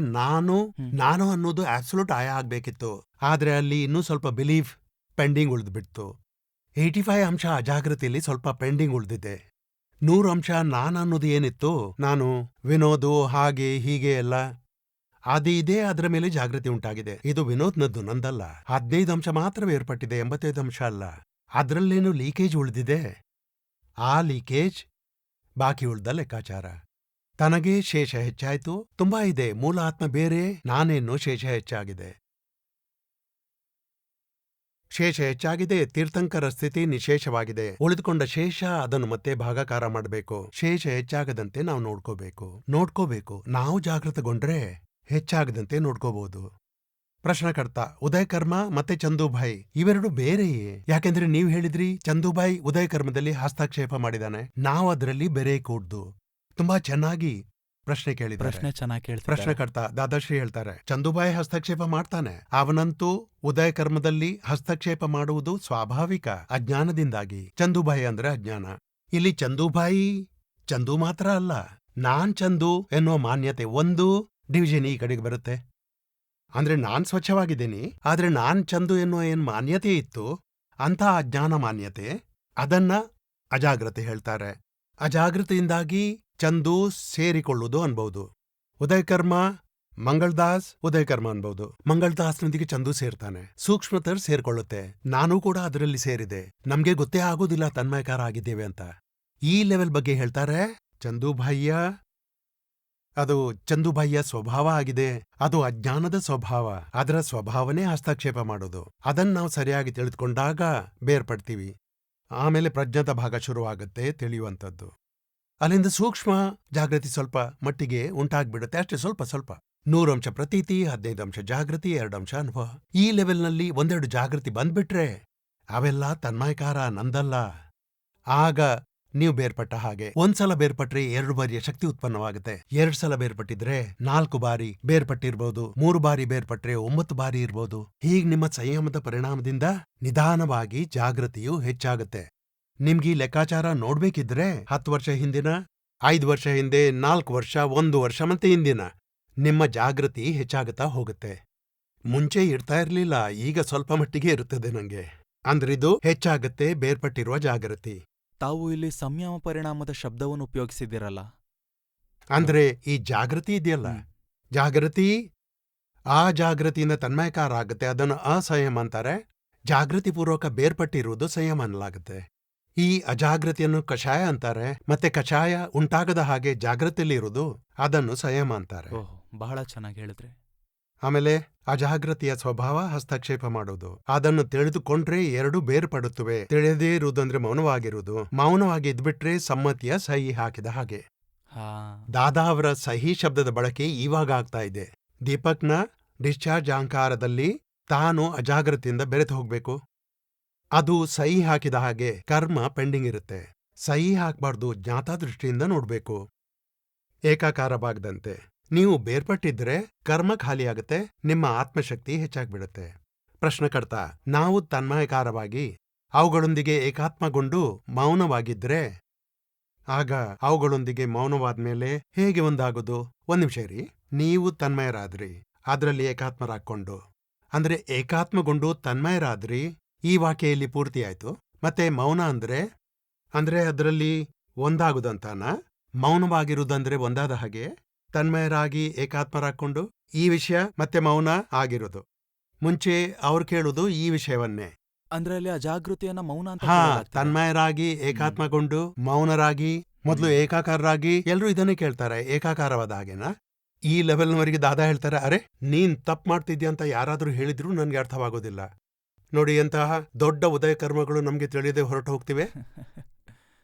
ನಾನು ಅನ್ನೋದು ಆಬ್ಸಲ್ಯೂಟ್ ಆಯ ಆಗ್ಬೇಕಿತ್ತು. ಆದ್ರೆ ಅಲ್ಲಿ ಇನ್ನೂ ಸ್ವಲ್ಪ ಬಿಲೀಫ್ ಪೆಂಡಿಂಗ್ ಉಳಿದ್ಬಿಡ್ತು. 85 ಅಂಶ ಅಜಾಗೃತಿಯಲ್ಲಿ ಸ್ವಲ್ಪ ಪೆಂಡಿಂಗ್ ಉಳಿದಿದೆ. 100 ಅಂಶ ಅನ್ನೋದು ಏನಿತ್ತು, ನಾನು ವಿನೋದು ಹಾಗೆ ಹೀಗೆ ಎಲ್ಲ ಅದಿದೆ, ಅದರ ಮೇಲೆ ಜಾಗೃತಿ ಉಂಟಾಗಿದೆ. ಇದು ವಿನೋದ್ನದ್ದು, ನಂದಲ್ಲ. 15 ಅಂಶ ಮಾತ್ರ ಏರ್ಪಟ್ಟಿದೆ, 85 ಅಂಶ ಅಲ್ಲ. ಅದ್ರಲ್ಲೇನು ಲೀಕೇಜ್ ಉಳಿದಿದೆ, ಆ ಲೀಕೇಜ್ ಬಾಕಿ ಉಳ್ದ ಲೆಕ್ಕಾಚಾರ. ತನಗೆ ಶೇಷ ಹೆಚ್ಚಾಯ್ತು, ತುಂಬಾ ಇದೆ. ಮೂಲ ಆತ್ಮ ಬೇರೆ, ನಾನೇನು ಶೇಷ ಹೆಚ್ಚಾಗಿದೆ. ಶೇಷ ಹೆಚ್ಚಾಗಿದೆ, ತೀರ್ಥಂಕರ ಸ್ಥಿತಿ ನಿಶೇಷವಾಗಿದೆ. ಉಳಿದುಕೊಂಡ ಶೇಷ ಅದನ್ನು ಮತ್ತೆ ಭಾಗಾಕಾರ ಮಾಡಬೇಕು. ಶೇಷ ಹೆಚ್ಚಾಗದಂತೆ ನಾವು ನೋಡ್ಕೋಬೇಕು. ನಾವು ಜಾಗೃತಗೊಂಡ್ರೆ ಹೆಚ್ಚಾಗದಂತೆ ನೋಡ್ಕೋಬಹುದು. ಪ್ರಶ್ನಕರ್ತ ಉದಯ ಕರ್ಮ ಮತ್ತೆ ಚಂದುಭಾಯಿ ಇವೆರಡು ಬೇರೆಯೇ? ಯಾಕೆಂದ್ರೆ ನೀವು ಹೇಳಿದ್ರಿ ಚಂದುಭಾಯಿ ಉದಯ ಕರ್ಮದಲ್ಲಿ ಹಸ್ತಕ್ಷೇಪ ಮಾಡಿದಾನೆ, ನಾವು ಅದರಲ್ಲಿ ಬೆರೆ ಕೂಡ್ದು. ತುಂಬಾ ಚೆನ್ನಾಗಿ ಪ್ರಶ್ನೆ ಕೇಳಿದ್ದಾರೆ. ಪ್ರಶ್ನೆ ಚೆನ್ನಾಗಿ ಕೇಳ್ತಾರೆ. ಪ್ರಶ್ನಕರ್ತ ದಾದಾಶ್ರೀ ಹೇಳ್ತಾರೆ, ಚಂದುಭಾಯಿ ಹಸ್ತಕ್ಷೇಪ ಮಾಡ್ತಾನೆ. ಅವನಂತೂ ಉದಯ ಕರ್ಮದಲ್ಲಿ ಹಸ್ತಕ್ಷೇಪ ಮಾಡುವುದು ಸ್ವಾಭಾವಿಕ, ಅಜ್ಞಾನದಿಂದಾಗಿ. ಚಂದುಭಾಯಿ ಅಂದ್ರೆ ಅಜ್ಞಾನ. ಇಲ್ಲಿ ಚಂದುಭಾಯಿ ಚಂದು ಮಾತ್ರ ಅಲ್ಲ, ನಾನ್ ಚಂದು ಎನ್ನುವ ಮಾನ್ಯತೆ ಒಂದು ಡಿವಿಷನ್ ಈ ಕಡೆಗೆ ಬರುತ್ತೆ. ಅಂದ್ರೆ ನಾನ್ ಸ್ವಚ್ಛವಾಗಿದ್ದೀನಿ, ಆದ್ರೆ ನಾನ್ ಚಂದು ಎನ್ನುವ ಏನ್ ಮಾನ್ಯತೆ ಇತ್ತು, ಅಂತ ಅಜ್ಞಾನ ಮಾನ್ಯತೆ, ಅದನ್ನ ಅಜಾಗ್ರತೆ ಹೇಳ್ತಾರೆ. ಅಜಾಗೃತಿಯಿಂದಾಗಿ ಚಂದು ಸೇರಿಕೊಳ್ಳುವುದು ಅನ್ಬಹುದು. ಉದಯಕರ್ಮ ಮಂಗಳ್ದಾಸ್ ಉದಯಕರ್ಮ ಅನ್ಬಹುದು. ಮಂಗಳ್ದಾಸ್ನೊಂದಿಗೆ ಚಂದು ಸೇರ್ತಾನೆ, ಸೂಕ್ಷ್ಮತರ್ ಸೇರ್ಕೊಳ್ಳುತ್ತೆ. ನಾನೂ ಕೂಡ ಅದರಲ್ಲಿ ಸೇರಿದೆ. ನಮ್ಗೆ ಗೊತ್ತೇ ಆಗೋದಿಲ್ಲ ತನ್ಮಯಕಾರ ಆಗಿದ್ದೇವೆ ಅಂತ. ಈ ಲೆವೆಲ್ ಬಗ್ಗೆ ಹೇಳ್ತಾರೆ. ಅದು ಚಂದುಭಾಯಿಯ ಸ್ವಭಾವ ಆಗಿದೆ. ಅದು ಅಜ್ಞಾನದ ಸ್ವಭಾವ. ಅದರ ಸ್ವಭಾವನೇ ಹಸ್ತಕ್ಷೇಪ ಮಾಡೋದು. ಅದನ್ನ ನಾವು ಸರಿಯಾಗಿ ತಿಳಿದುಕೊಂಡಾಗ ಬೇರ್ಪಡ್ತೀವಿ. ಆಮೇಲೆ ಪ್ರಜ್ಞಾತ ಭಾಗ ಶುರುವಾಗುತ್ತೆ, ತಿಳಿಯುವಂಥದ್ದು. ಅಲ್ಲಿಂದ ಸೂಕ್ಷ್ಮ ಜಾಗೃತಿ ಸ್ವಲ್ಪ ಮಟ್ಟಿಗೆ ಉಂಟಾಗ್ಬಿಡುತ್ತೆ, ಅಷ್ಟೇ ಸ್ವಲ್ಪ. 100 ಅಂಶ ಪ್ರತೀತಿ, 15 ಅಂಶ ಜಾಗೃತಿ, 2 ಅಂಶ ಅನುಭವ. ಈ ಲೆವೆಲ್ನಲ್ಲಿ 1-2 ಜಾಗೃತಿ ಬಂದ್ಬಿಟ್ರೆ ಅವೆಲ್ಲ ತನ್ಮಯಕಾರ, ನಂದಲ್ಲ. ಆಗ ನೀವು ಬೇರ್ಪಟ್ಟ ಹಾಗೆ. ಒಂದ್ಸಲ ಬೇರ್ಪಟ್ರೆ 2 ಬಾರಿಯ ಶಕ್ತಿ ಉತ್ಪನ್ನವಾಗುತ್ತೆ. 2 ಸಲ ಬೇರ್ಪಟ್ಟಿದ್ರೆ 4 ಬಾರಿ ಬೇರ್ಪಟ್ಟಿರ್ಬೋದು. 3 ಬಾರಿ ಬೇರ್ಪಟ್ರೆ 9 ಬಾರಿ ಇರ್ಬೋದು. ಹೀಗ್ ನಿಮ್ಮ ಸಂಯಮದ ಪರಿಣಾಮದಿಂದ ನಿಧಾನವಾಗಿ ಜಾಗೃತಿಯು ಹೆಚ್ಚಾಗುತ್ತೆ. ನಿಮ್ಗೀ ಲೆಕ್ಕಾಚಾರ ನೋಡ್ಬೇಕಿದ್ರೆ 10 ವರ್ಷ ಹಿಂದಿನ, 5 ವರ್ಷ ಹಿಂದೆ, 4 ವರ್ಷ, 1 ವರ್ಷ ಮತ್ತೆ ಹಿಂದಿನ ನಿಮ್ಮ ಜಾಗೃತಿ ಹೆಚ್ಚಾಗುತ್ತಾ ಹೋಗುತ್ತೆ. ಮುಂಚೆ ಇರ್ತಾ ಇರ್ಲಿಲ್ಲ, ಈಗ ಸ್ವಲ್ಪ ಮಟ್ಟಿಗೆ ಇರುತ್ತದೆ ನಂಗೆ. ಅಂದ್ರಿದು ಹೆಚ್ಚಾಗತ್ತೆ ಬೇರ್ಪಟ್ಟಿರುವ ಜಾಗೃತಿ. ತಾವು ಇಲ್ಲಿ ಸಂಯಮ ಪರಿಣಾಮದ ಶಬ್ದವನ್ನು ಉಪಯೋಗಿಸಿದಿರಲ್ಲ. ಅಂದ್ರೆ ಈ ಜಾಗೃತಿ ಇದೆಯಲ್ಲ, ಜಾಗೃತಿ ಆ ಜಾಗೃತಿಯಿಂದ ತನ್ಮಯಕಾರ ಆಗುತ್ತೆ, ಅದನ್ನು ಅಸಂಯಮ ಅಂತಾರೆ. ಜಾಗೃತಿಪೂರ್ವಕ ಬೇರ್ಪಟ್ಟಿರುವುದು ಸಂಯಮ ಅನ್ನಲಾಗುತ್ತೆ. ಈ ಅಜಾಗೃತಿಯನ್ನು ಕಷಾಯ ಅಂತಾರೆ, ಮತ್ತೆ ಕಷಾಯ ಉಂಟಾಗದ ಹಾಗೆ ಜಾಗೃತಿಯಲ್ಲಿ ಇರುವುದು ಅದನ್ನು ಸಂಯಮ ಅಂತಾರೆ. ಓಹ್, ಬಹಳ ಚೆನ್ನಾಗಿ ಹೇಳಿದ್ರೆ. ಆಮೇಲೆ ಅಜಾಗೃತಿಯ ಸ್ವಭಾವ ಹಸ್ತಕ್ಷೇಪ ಮಾಡೋದು. ಅದನ್ನು ತಿಳಿದುಕೊಂಡ್ರೆ 2 ಬೇರ್ಪಡುತ್ತವೆ. ತಿಳಿಯದೇ ಇರುವುದಂದ್ರೆ ಮೌನವಾಗಿರುವುದು. ಮೌನವಾಗಿ ಇದ್ಬಿಟ್ರೆ ಸಮ್ಮತಿಯ ಸಹಿ ಹಾಕಿದ ಹಾಗೆ. ದಾದಾ ಅವರ ಸಹಿ ಶಬ್ದದ ಬಳಕೆ ಇವಾಗ ಆಗ್ತಾ ಇದೆ. ದೀಪಕ್ನ ಡಿಸ್ಚಾರ್ಜ್ ಅಹಂಕಾರದಲ್ಲಿ ತಾನು ಅಜಾಗೃತಿಯಿಂದ ಬೆರೆತು ಹೋಗ್ಬೇಕು. ಅದು ಸಹಿ ಹಾಕಿದ ಹಾಗೆ ಕರ್ಮ ಪೆಂಡಿಂಗ್ ಇರುತ್ತೆ. ಸಹಿ ಹಾಕ್ಬಾರ್ದು, ಜ್ಞಾತಾದೃಷ್ಟಿಯಿಂದ ನೋಡ್ಬೇಕು. ಏಕಾಕಾರವಾಗದಂತೆ ನೀವು ಬೇರ್ಪಟ್ಟಿದ್ರೆ ಕರ್ಮ ಖಾಲಿಯಾಗತ್ತೆ, ನಿಮ್ಮ ಆತ್ಮಶಕ್ತಿ ಹೆಚ್ಚಾಗ್ಬಿಡತ್ತೆ. ಪ್ರಶ್ನಕರ್ತ: ನಾವು ತನ್ಮಯಕಾರವಾಗಿ ಅವುಗಳೊಂದಿಗೆ ಏಕಾತ್ಮಗೊಂಡು ಮೌನವಾಗಿದ್ರೆ ಆಗ ಅವುಗಳೊಂದಿಗೆ ಮೌನವಾದ್ಮೇಲೆ ಹೇಗೆ ಒಂದಾಗೋದು? ಒಂದ್ ನಿಮಿಷ ಇರಿ. ನೀವು ತನ್ಮಯರಾದ್ರಿ, ಅದರಲ್ಲಿ ಏಕಾತ್ಮರಾಕೊಂಡು, ಅಂದ್ರೆ ಏಕಾತ್ಮಗೊಂಡು ತನ್ಮಯರಾದ್ರಿ. ಈ ವಾಕ್ಯ ಇಲ್ಲಿ ಪೂರ್ತಿ ಆಯ್ತು. ಮತ್ತೆ ಮೌನ ಅಂದ್ರೆ ಅದರಲ್ಲಿ ಒಂದಾಗುದಂತಾನ? ಮೌನವಾಗಿರುವುದಂದ್ರೆ ಒಂದಾದ ಹಾಗೆ ತನ್ಮಯರಾಗಿ ಏಕಾತ್ಮರಾಕೊಂಡು ಈ ವಿಷಯ ಮತ್ತೆ ಮೌನ ಆಗಿರೋದು. ಮುಂಚೆ ಅವ್ರು ಕೇಳುವುದು ಈ ವಿಷಯವನ್ನೇ. ಅಂದ್ರೆ ಅಲ್ಲಿ ಅಜಾಗೃತಿಯನ್ನ ಮೌನ ಅಂತ ಹಾ, ಕರೆಯಲಾಗ್ತದೆ. ತನ್ಮಯರಾಗಿ ಏಕಾತ್ಮಗೊಂಡು ಮೌನರಾಗಿ ಮೊದಲು ಏಕಾಕಾರರಾಗಿ ಎಲ್ರೂ ಇದನ್ನೇ ಕೇಳ್ತಾರೆ, ಏಕಾಕಾರವಾದ ಹಾಗೆನಾ? ಈ ಲೆವೆಲ್ನವರೆಗೆ ದಾದಾ ಹೇಳ್ತಾರೆ, ಅರೆ ನೀನ್ ತಪ್ಪು ಮಾಡ್ತಿದ್ಯಾ ಅಂತ ಯಾರಾದ್ರೂ ಹೇಳಿದ್ರೂ ನನ್ಗೆ ಅರ್ಥವಾಗೋದಿಲ್ಲ. ನೋಡಿ, ಎಂತಹ ದೊಡ್ಡ ಉದಯ ಕರ್ಮಗಳು ನಮ್ಗೆ ತಿಳಿಯದೆ ಹೊರಟು ಹೋಗ್ತಿವೆ.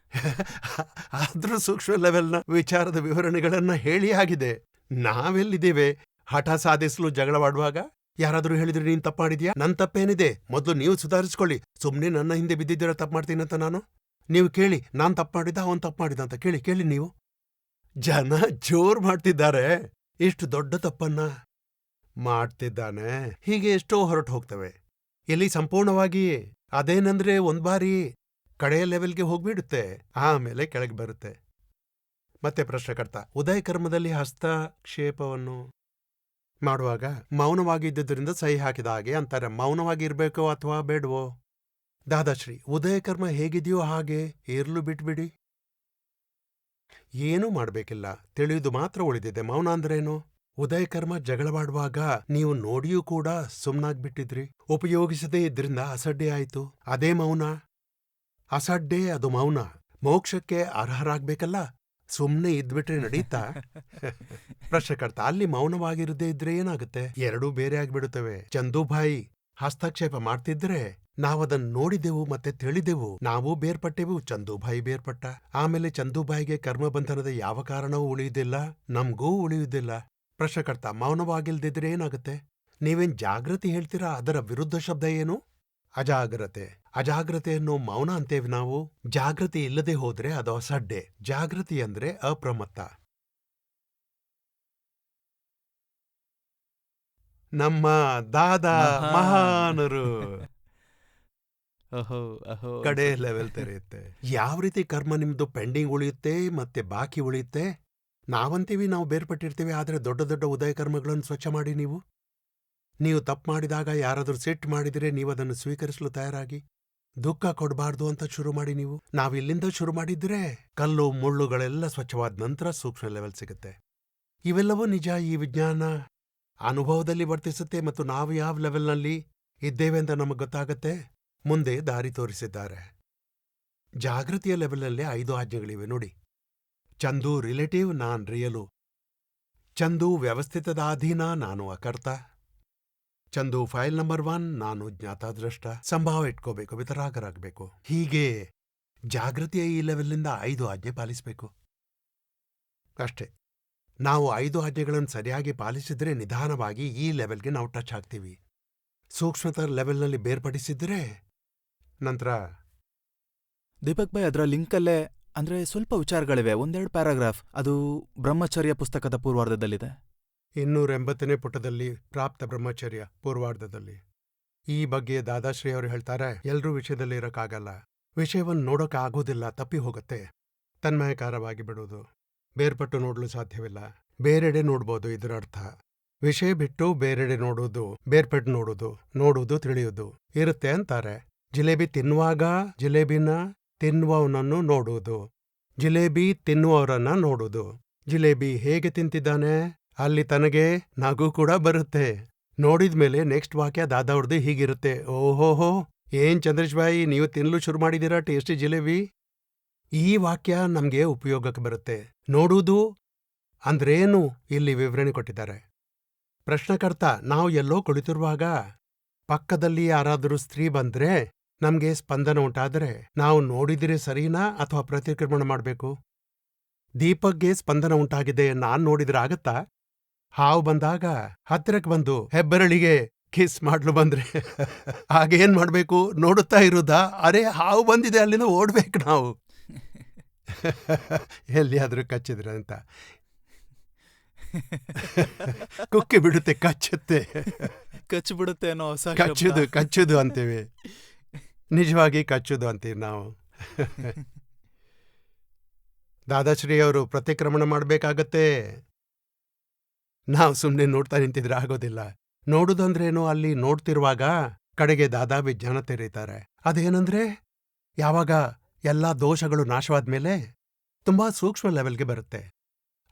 ಆದ್ರೂ ಸೂಕ್ಷ್ಮ ಲೆವೆಲ್ನ ವಿಚಾರದ ವಿವರಣೆಗಳನ್ನ ಹೇಳಿ ಆಗಿದೆ. ನಾವೆಲ್ಲಿದ್ದೇವೆ ಹಠ ಸಾಧಿಸಲು ಜಗಳವಾಡುವಾಗ? ಯಾರಾದ್ರೂ ಹೇಳಿದ್ರೆ ನೀನ್ ತಪ್ಪು ಮಾಡಿದ್ಯಾ? ನನ್ ತಪ್ಪೇನಿದೆ, ಮೊದಲು ನೀವು ಸುಧಾರಿಸ್ಕೊಳ್ಳಿ. ಸುಮ್ನೆ ನನ್ನ ಹಿಂದೆ ಬಿದ್ದಿದ್ದೀರ ತಪ್ಪು ಮಾಡ್ತೀನಂತ ನಾನು? ನೀವು ಕೇಳಿ, ನಾನ್ ತಪ್ಪು ಮಾಡಿದ್ದ ಅವನ್ ತಪ್ಪು ಮಾಡಿದ ಅಂತ ಕೇಳಿ ನೀವು. ಜನ ಜೋರ್ ಮಾಡ್ತಿದ್ದಾರೆ, ಇಷ್ಟು ದೊಡ್ಡ ತಪ್ಪನ್ನ ಮಾಡ್ತಿದ್ದಾನೆ. ಹೀಗೆ ಎಷ್ಟೋ ಹೊರಟು ಹೋಗ್ತವೆ. ಇಲ್ಲಿ ಸಂಪೂರ್ಣವಾಗಿ ಅದೇನಂದ್ರೆ ಒಂದ್ ಬಾರಿ ಕಡೆಯ ಲೆವೆಲ್ಗೆ ಹೋಗ್ಬಿಡುತ್ತೆ, ಆಮೇಲೆ ಕೆಳಗೆ ಬರುತ್ತೆ. ಮತ್ತೆ ಪ್ರಶ್ನಕರ್ತ: ಉದಯ ಕರ್ಮದಲ್ಲಿ ಹಸ್ತಕ್ಷೇಪವನ್ನು ಮಾಡುವಾಗ ಮೌನವಾಗಿದ್ದರಿಂದ ಸಹಿ ಹಾಕಿದ ಹಾಗೆ ಅಂತಾರೆ. ಮೌನವಾಗಿ ಇರ್ಬೇಕೋ ಅಥವಾ ಬೇಡವೋ? ದಾದಾಶ್ರೀ: ಉದಯ ಕರ್ಮ ಹೇಗಿದೆಯೋ ಹಾಗೆ ಇರ್ಲು ಬಿಟ್ಬಿಡಿ, ಏನೂ ಮಾಡ್ಬೇಕಿಲ್ಲ, ತಿಳಿಯುವುದು ಮಾತ್ರ ಉಳಿದಿದೆ. ಮೌನ ಅಂದ್ರೇನು? ಉದಯ ಕರ್ಮ ಜಗಳವಾಡುವಾಗ ನೀವು ನೋಡಿಯೂ ಕೂಡ ಸುಮ್ನಾಗ್ಬಿಟ್ಟಿದ್ರಿ, ಉಪಯೋಗಿಸದೇ ಇದ್ರಿಂದ ಅಸಡ್ಡೆ ಆಯ್ತು, ಅದೇ ಮೌನ. ಅಸಡ್ಡೆ ಅದು ಮೌನ. ಮೋಕ್ಷಕ್ಕೆ ಅರ್ಹರಾಗ್ಬೇಕಲ್ಲ, ಸುಮ್ನೆ ಇದ್ಬಿಟ್ರೆ ನಡೀತಾ? ಪ್ರಶ್ನಕರ್ತ: ಅಲ್ಲಿ ಮೌನವಾಗಿರದೇ ಇದ್ರೆ ಏನಾಗುತ್ತೆ? ಎರಡೂ ಬೇರೆ ಆಗ್ಬಿಡುತ್ತವೆ. ಚಂದೂಭಾಯಿ ಹಸ್ತಕ್ಷೇಪ ಮಾಡ್ತಿದ್ರೆ ನಾವದನ್ನು ನೋಡಿದೆವು ಮತ್ತೆ ತಿಳಿದೆವು, ನಾವು ಬೇರ್ಪಟ್ಟೆವು, ಚಂದೂಭಾಯಿ ಬೇರ್ಪಟ್ಟ. ಆಮೇಲೆ ಚಂದೂಭಾಯಿಗೆ ಕರ್ಮಬಂಧನದ ಯಾವ ಕಾರಣವೂ ಉಳಿಯುವುದಿಲ್ಲ, ನಮ್ಗೂ ಉಳಿಯುವುದಿಲ್ಲ. ಪ್ರಶ್ನಕರ್ತ: ಮೌನವಾಗಿಲ್ದಿದ್ರೆ ಏನಾಗುತ್ತೆ? ನೀವೇನ್ ಜಾಗೃತಿ ಹೇಳ್ತೀರಾ? ಅದರ ವಿರುದ್ಧ ಶಬ್ದ ಏನು? ಅಜಾಗ್ರತೆ. ಅಜಾಗ್ರತೆಯನ್ನು ಮೌನ ಅಂತೇವೆ ನಾವು. ಜಾಗೃತಿ ಇಲ್ಲದೆ ಹೋದ್ರೆ ಅದು ಅಸಡ್ಡೆ. ಜಾಗೃತಿ ಅಂದ್ರೆ ಅಪ್ರಮತ್ತ. ನಮ್ಮ ದಾದಾ ಮಹಾನರು ಕಡೆ ಲೆವೆಲ್ ತೆರೆಯುತ್ತೆ. ಯಾವ ರೀತಿ ಕರ್ಮ ನಿಮ್ದು ಪೆಂಡಿಂಗ್ ಉಳಿಯುತ್ತೆ ಮತ್ತೆ ಬಾಕಿ ಉಳಿಯುತ್ತೆ? ನಾವಂತೀವಿ ನಾವು ಬೇರ್ಪಟ್ಟಿರ್ತೀವಿ, ಆದ್ರೆ ದೊಡ್ಡ ದೊಡ್ಡ ಉದಯ ಕರ್ಮಗಳನ್ನು ಸ್ವಚ್ಛ ಮಾಡಿ ನೀವು ತಪ್ಪು ಮಾಡಿದಾಗ ಯಾರಾದ್ರೂ ಸಿಟ್ಟು ಮಾಡಿದ್ರೆ ನೀವದನ್ನು ಸ್ವೀಕರಿಸಲು ತಯಾರಾಗಿ, ದುಃಖ ಕೊಡಬಾರ್ದು ಅಂತ ಶುರು ಮಾಡಿ ನೀವು. ನಾವಿಲ್ಲಿಂದ ಶುರು ಮಾಡಿದ್ರೆ ಕಲ್ಲು ಮುಳ್ಳುಗಳೆಲ್ಲ ಸ್ವಚ್ಛವಾದ ನಂತರ ಸೂಕ್ಷ್ಮ ಲೆವೆಲ್ ಸಿಗುತ್ತೆ. ಇವೆಲ್ಲವೂ ನಿಜ. ಈ ವಿಜ್ಞಾನ ಅನುಭವದಲ್ಲಿ ವರ್ತಿಸುತ್ತೆ ಮತ್ತು ನಾವು ಯಾವ ಲೆವೆಲ್ನಲ್ಲಿ ಇದ್ದೇವೆ ಅಂತ ನಮಗೆ ಗೊತ್ತಾಗತ್ತೆ. ಮುಂದೆ ದಾರಿ ತೋರಿಸಿದ್ದಾರೆ. ಜಾಗೃತಿಯ ಲೆವೆಲ್ನಲ್ಲಿ 5 ಆಜ್ಞೆಗಳಿವೆ ನೋಡಿ. ಚಂದು ರಿಲೇಟಿವ್, ನಾನ್ ರಿಯಲು. ಚಂದು ವ್ಯವಸ್ಥಿತದ ಅಧೀನ, ನಾನು ಅಕರ್ತ. ಚಂದು ಫೈಲ್ ನಂಬರ್ 1, ನಾನು ಜ್ಞಾತಾದ್ರಷ್ಟ. ಸಂಭಾವ ಇಟ್ಕೋಬೇಕು, ವಿತರಾಗರಾಗಬೇಕು. ಹೀಗೆ ಜಾಗೃತಿಯ ಈ ಲೆವೆಲ್ನಿಂದ 5 ಆಜ್ಞೆ ಪಾಲಿಸಬೇಕು ಅಷ್ಟೇ. ನಾವು 5 ಆಜ್ಞೆಗಳನ್ನು ಸರಿಯಾಗಿ ಪಾಲಿಸಿದ್ರೆ ನಿಧಾನವಾಗಿ ಈ ಲೆವೆಲ್ಗೆ ನಾವು ಟಚ್ ಆಗ್ತೀವಿ. ಸೂಕ್ಷ್ಮತರ ಲೆವೆಲ್ನಲ್ಲಿ ಬೇರ್ಪಡಿಸಿದ್ರೆ ನಂತರ ದೀಪಕ್ ಭಾಯ್, ಅದರ ಲಿಂಕಲ್ಲೇ ಅಂದ್ರೆ ಸ್ವಲ್ಪ ವಿಚಾರಗಳಿವೆ. 1-2 ಪ್ಯಾರಾಗ್ರಾಫ್. ಅದು ಬ್ರಹ್ಮಚರ್ಯ ಪುಸ್ತಕದ ಪೂರ್ವಾರ್ಧದಲ್ಲಿದೆ. 280ನೇ ಪುಟದಲ್ಲಿ ಪ್ರಾಪ್ತ ಬ್ರಹ್ಮಚರ್ಯ ಪೂರ್ವಾರ್ಧದಲ್ಲಿ ಈ ಬಗ್ಗೆ ದಾದಾಶ್ರೀ ಅವರು ಹೇಳ್ತಾರೆ. ಎಲ್ರೂ ವಿಷಯದಲ್ಲಿ ಇರೋಕ್ಕಾಗಲ್ಲ, ವಿಷಯವನ್ನು ನೋಡೋಕೆ ಆಗೋದಿಲ್ಲ, ತಪ್ಪಿ ಹೋಗುತ್ತೆ. ತನ್ಮಯಕಾರವಾಗಿ ಬಿಡುವುದು, ಬೇರ್ಪಟ್ಟು ನೋಡಲು ಸಾಧ್ಯವಿಲ್ಲ. ಬೇರೆಡೆ ನೋಡ್ಬೋದು, ಇದರ ಅರ್ಥ. ವಿಷಯ ಬಿಟ್ಟು ಬೇರೆಡೆ ನೋಡುವುದು, ಬೇರ್ಪಟ್ಟು ನೋಡುವುದು ತಿಳಿಯುವುದು ಇರುತ್ತೆ ಅಂತಾರೆ. ಜಿಲೇಬಿ ತಿನ್ನುವಾಗ ಜಿಲೇಬಿನ ತಿನ್ನುವವನನ್ನು ನೋಡುವುದು, ಜಿಲೇಬಿ ತಿನ್ನುವವರನ್ನ ನೋಡುವುದು. ಜಿಲೇಬಿ ಹೇಗೆ ತಿಂತಿದ್ದಾನೆ ಅಲ್ಲಿ ತನಗೆ ನಗು ಕೂಡ ಬರುತ್ತೆ. ನೋಡಿದ್ಮೇಲೆ ನೆಕ್ಸ್ಟ್ ವಾಕ್ಯ ದಾದಾವ್ರದ್ದು ಹೀಗಿರುತ್ತೆ: ಓಹೋಹೋ, ಏನ್ ಚಂದ್ರೇಶ್ ಭಾಯಿ, ನೀವು ತಿನ್ನಲು ಶುರು ಮಾಡಿದ್ದೀರಾ ಟೇಸ್ಟಿ ಜಿಲೇಬಿ. ಈ ವಾಕ್ಯ ನಮ್ಗೆ ಉಪಯೋಗಕ್ಕೆ ಬರುತ್ತೆ. ನೋಡುವುದು ಅಂದ್ರೇನು ಇಲ್ಲಿ ವಿವರಣೆ ಕೊಟ್ಟಿದ್ದಾರೆ. ಪ್ರಶ್ನಕರ್ತ: ನಾವು ಎಲ್ಲೋ ಕುಳಿತಿರುವಾಗ ಪಕ್ಕದಲ್ಲಿ ಯಾರಾದರೂ ಸ್ತ್ರೀ ಬಂದ್ರೆ ನಮ್ಗೆ ಸ್ಪಂದನ ಉಂಟಾದ್ರೆ ನಾವು ನೋಡಿದಿರೆ ಸರಿನಾ ಅಥವಾ ಪ್ರತಿಕ್ರಮಣ ಮಾಡ್ಬೇಕು? ದೀಪಕ್ಗೆ ಸ್ಪಂದನ ಉಂಟಾಗಿದೆ, ನಾನ್ ನೋಡಿದ್ರೆ ಆಗತ್ತಾ? ಹಾವು ಬಂದಾಗ ಹತ್ತಿರಕ್ಕೆ ಬಂದು ಹೆಬ್ಬೆರಳಿಗೆ ಕಿಸ್ ಮಾಡ್ಲು ಬಂದ್ರೆ ಆಗೇನ್ ಮಾಡ್ಬೇಕು? ನೋಡುತ್ತಾ ಇರುದಾ? ಅರೆ ಹಾವು ಬಂದಿದೆ, ಅಲ್ಲಿಂದ ಓಡ್ಬೇಕು ನಾವು. ಎಲ್ಲಿಯಾದ್ರೂ ಕಚ್ಚಿದ್ರೆ ಅಂತ. ಕುಕ್ಕಿ ಬಿಡುತ್ತೆ, ಕಚ್ಚುತ್ತೆ. ಕಚ್ಚಿಬಿಡುತ್ತೆ ಅನ್ನೋ ಹೊಸ ಕಚ್ಚುದು ಅಂತೇವೆ, ನಿಜವಾಗಿ ಕಚ್ಚುದು ಅಂತೀವಿ ನಾವು. ದಾದಾಶ್ರೀ ಅವರು ಪ್ರತಿಕ್ರಮಣ ಮಾಡ್ಬೇಕಾಗತ್ತೆ. ನಾವು ಸುಮ್ಮನೆ ನೋಡ್ತಾ ನಿಂತಿದ್ರೆ ಆಗೋದಿಲ್ಲ. ನೋಡುದಂದ್ರೇನು, ಅಲ್ಲಿ ನೋಡ್ತಿರುವಾಗ ಕಡೆಗೆ ದಾದಾ ವಿಜ್ಞಾನ ತೆರೀತಾರೆ. ಅದೇನಂದ್ರೆ ಯಾವಾಗ ಎಲ್ಲಾ ದೋಷಗಳು ನಾಶವಾದ್ಮೇಲೆ ತುಂಬಾ ಸೂಕ್ಷ್ಮ ಲೆವೆಲ್ಗೆ ಬರುತ್ತೆ.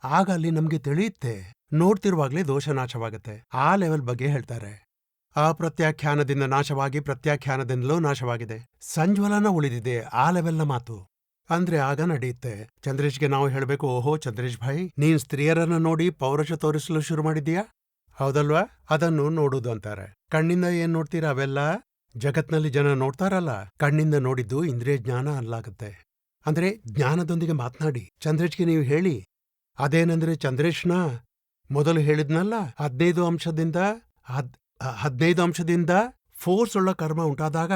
ಆಗ ಅಲ್ಲಿ ನಮ್ಗೆ ತಿಳಿಯುತ್ತೆ, ನೋಡ್ತಿರುವಾಗ್ಲೇ ದೋಷ ನಾಶವಾಗತ್ತೆ. ಆ ಲೆವೆಲ್ ಬಗ್ಗೆ ಹೇಳ್ತಾರೆ. ಅಪ್ರತ್ಯಾಖ್ಯಾನದಿಂದ ನಾಶವಾಗಿ ಪ್ರತ್ಯಾಖ್ಯಾನದಿಂದಲೂ ನಾಶವಾಗಿದೆ, ಸಂಜ್ವಲನ ಉಳಿದಿದೆ. ಆ ಲೆವೆಲ್ನ ಮಾತು ಅಂದ್ರೆ ಆಗ ನಡೆಯುತ್ತೆ. ಚಂದ್ರೇಶ್ಗೆ ನಾವು ಹೇಳ್ಬೇಕು, ಓಹೋ ಚಂದ್ರೇಶ್ ಭಾಯ್, ನೀನ್ ಸ್ತ್ರೀಯರನ್ನ ನೋಡಿ ಪೌರುಷ ತೋರಿಸಲು ಶುರು ಮಾಡಿದೀಯಾ, ಹೌದಲ್ವಾ? ಅದನ್ನು ನೋಡುದು ಅಂತಾರೆ. ಕಣ್ಣಿಂದ ಏನ್ ನೋಡ್ತೀರಾ? ಅವೆಲ್ಲ ಜಗತ್ನಲ್ಲಿ ಜನ ನೋಡ್ತಾರಲ್ಲ, ಕಣ್ಣಿಂದ ನೋಡಿದ್ದು ಇಂದ್ರಿಯ ಜ್ಞಾನ ಅಲ್ಲಾಗತ್ತೆ. ಅಂದ್ರೆ ಜ್ಞಾನದೊಂದಿಗೆ ಮಾತನಾಡಿ ಚಂದ್ರೇಶ್ಗೆ ನೀವು ಹೇಳಿ. ಅದೇನಂದ್ರೆ ಚಂದ್ರೇಶ್ನ ಮೊದಲು ಹೇಳಿದ್ನಲ್ಲ, 15 ಅಂಶದಿಂದ ಫೋರ್ಸ್ ಉಳ್ಳ ಕರ್ಮ ಉಂಟಾದಾಗ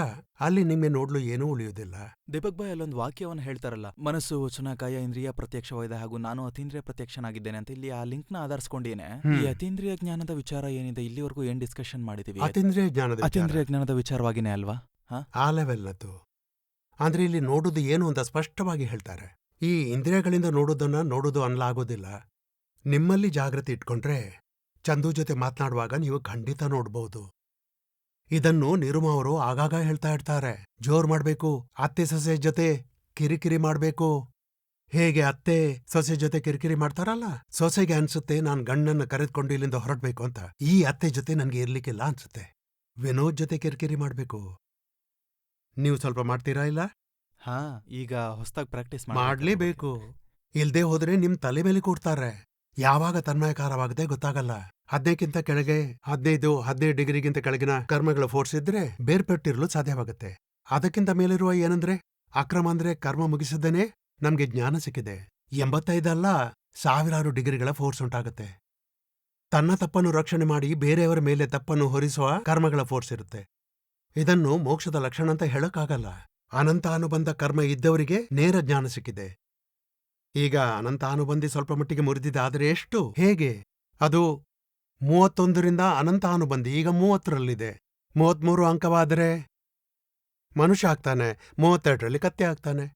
ಅಲ್ಲಿ ನಿಮ್ಮೆ ನೋಡ್ಲು ಏನೂ ಉಳಿಯುವುದಿಲ್ಲ. ದೀಪಕ್ ಭಾಯ್ ಅಲ್ಲೊಂದು ವಾಕ್ಯವನ್ನು ಹೇಳ್ತಾರಲ್ಲ, ಮನಸ್ಸು ವಚನ ಕಾಯ ಇಂದ್ರಿಯ ಪ್ರತ್ಯಕ್ಷವಾಗಿದೆ ಹಾಗೂ ನಾನು ಅತೀಂದ್ರಿಯ ಪ್ರತ್ಯಕ್ಷನಾಗಿದ್ದೇನೆ ಅಂತ. ಇಲ್ಲಿ ಆ ಲಿಂಕ್ ನ ಆಧರಿಸ್ಕೊಂಡೇನೆ ಈ ಅತೀಂದ್ರಿಯ ಜ್ಞಾನದ ವಿಚಾರ ಏನಿದೆ ಇಲ್ಲಿವರೆಗೂ ಏನ್ ಡಿಸ್ಕಷನ್ ಮಾಡಿದೀವಿ, ಅತೀಂದ್ರಿಯ ಜ್ಞಾನದ ವಿಚಾರವಾಗಿನೇ ಅಲ್ವಾ? ಆ ಲೆವೆಲ್ನದ್ದು. ಅಂದ್ರೆ ಇಲ್ಲಿ ನೋಡುದು ಏನು ಅಂತ ಸ್ಪಷ್ಟವಾಗಿ ಹೇಳ್ತಾರೆ. ಈ ಇಂದ್ರಿಯಗಳಿಂದ ನೋಡುದು ಅನ್ಲಾಗೋದಿಲ್ಲ. ನಿಮ್ಮಲ್ಲಿ ಜಾಗೃತಿ ಇಟ್ಕೊಂಡ್ರೆ ಚಂದು ಜೊತೆ ಮಾತನಾಡುವಾಗ ನೀವು ಖಂಡಿತ ನೋಡ್ಬಹುದು. ಇದನ್ನು ನಿರುಮ ಅವರು ಆಗಾಗ ಹೇಳ್ತಾ ಇರ್ತಾರೆ. ಜೋರ್ ಮಾಡ್ಬೇಕು, ಅತ್ತೆ ಸೊಸೆ ಜೊತೆ ಕಿರಿಕಿರಿ ಮಾಡ್ಬೇಕು. ಹೇಗೆ ಅತ್ತೆ ಸೊಸೆ ಜೊತೆ ಕಿರಿಕಿರಿ ಮಾಡ್ತಾರಲ್ಲ, ಸೊಸೆಗೆ ಅನ್ಸುತ್ತೆ ನಾನ್ ಗಂಡನ್ನ ಕರೆದುಕೊಂಡು ಇಲ್ಲಿಂದ ಹೊರಡ್ಬೇಕು ಅಂತ. ಈ ಅತ್ತೆ ಜೊತೆ ನನ್ಗೆ ಇರ್ಲಿಕ್ಕಿಲ್ಲ ಅನ್ಸುತ್ತೆ. ವಿನೋದ್ ಜೊತೆ ಕಿರಿಕಿರಿ ಮಾಡ್ಬೇಕು. ನೀವು ಸ್ವಲ್ಪ ಮಾಡ್ತೀರಾ? ಇಲ್ಲ, ಈಗ ಹೊಸದಾಗಿ ಪ್ರಾಕ್ಟೀಸ್ ಮಾಡ್ಲೇಬೇಕು. ಇಲ್ದೇ ಹೋದ್ರೆ ನಿಮ್ ತಲೆ ಮೇಲೆ ಕೂರ್ತಾರೆ. ಯಾವಾಗ ತನ್ಮಯಕಾರವಾಗದೆ ಗೊತ್ತಾಗಲ್ಲ. 15ಕ್ಕಿಂತ ಕೆಳಗೆ 15 ಡಿಗ್ರಿಗಿಂತ ಕೆಳಗಿನ ಕರ್ಮಗಳ ಫೋರ್ಸ್ ಇದ್ರೆ ಬೇರ್ಪಟ್ಟಿರಲು ಸಾಧ್ಯವಾಗುತ್ತೆ. ಅದಕ್ಕಿಂತ ಮೇಲಿರುವ ಏನಂದ್ರೆ ಅಕ್ರಮ ಅಂದ್ರೆ ಕರ್ಮ ಮುಗಿಸದೇನೆ ನಮ್ಗೆ ಜ್ಞಾನ ಸಿಕ್ಕಿದೆ. 85 ಅಲ್ಲ, 1000 ಡಿಗ್ರಿಗಳ ಫೋರ್ಸ್ ಉಂಟಾಗತ್ತೆ. ತನ್ನ ತಪ್ಪನ್ನು ರಕ್ಷಣೆ ಮಾಡಿ ಬೇರೆಯವರ ಮೇಲೆ ತಪ್ಪನ್ನು ಹೊರಿಸುವ ಕರ್ಮಗಳ ಫೋರ್ಸ್ ಇರುತ್ತೆ. ಇದನ್ನು ಮೋಕ್ಷದ ಲಕ್ಷಣ ಅಂತ ಹೇಳಕ್ಕಾಗಲ್ಲ. ಅನಂತಾನುಬಂಧ ಕರ್ಮ ಇದ್ದವರಿಗೆ ನೇರ ಜ್ಞಾನ ಸಿಕ್ಕಿದೆ. ಈಗ ಅನಂತಾನುಬಂಧಿ ಸ್ವಲ್ಪ ಮಟ್ಟಿಗೆ ಮುರಿದಿದೆ, ಆದರೆ ಎಷ್ಟು? ಹೇಗೆ? ಅದು 31ರಿಂದ ಅನಂತಾನುಬಂಧಿ ಈಗ 30ರಲ್ಲಿದೆ. 33 ಅಂಕವಾದರೆ ಮನುಷ್ಯ ಆಗ್ತಾನೆ, 32ರಲ್ಲಿ ಕತ್ತೆ ಆಗ್ತಾನೆ.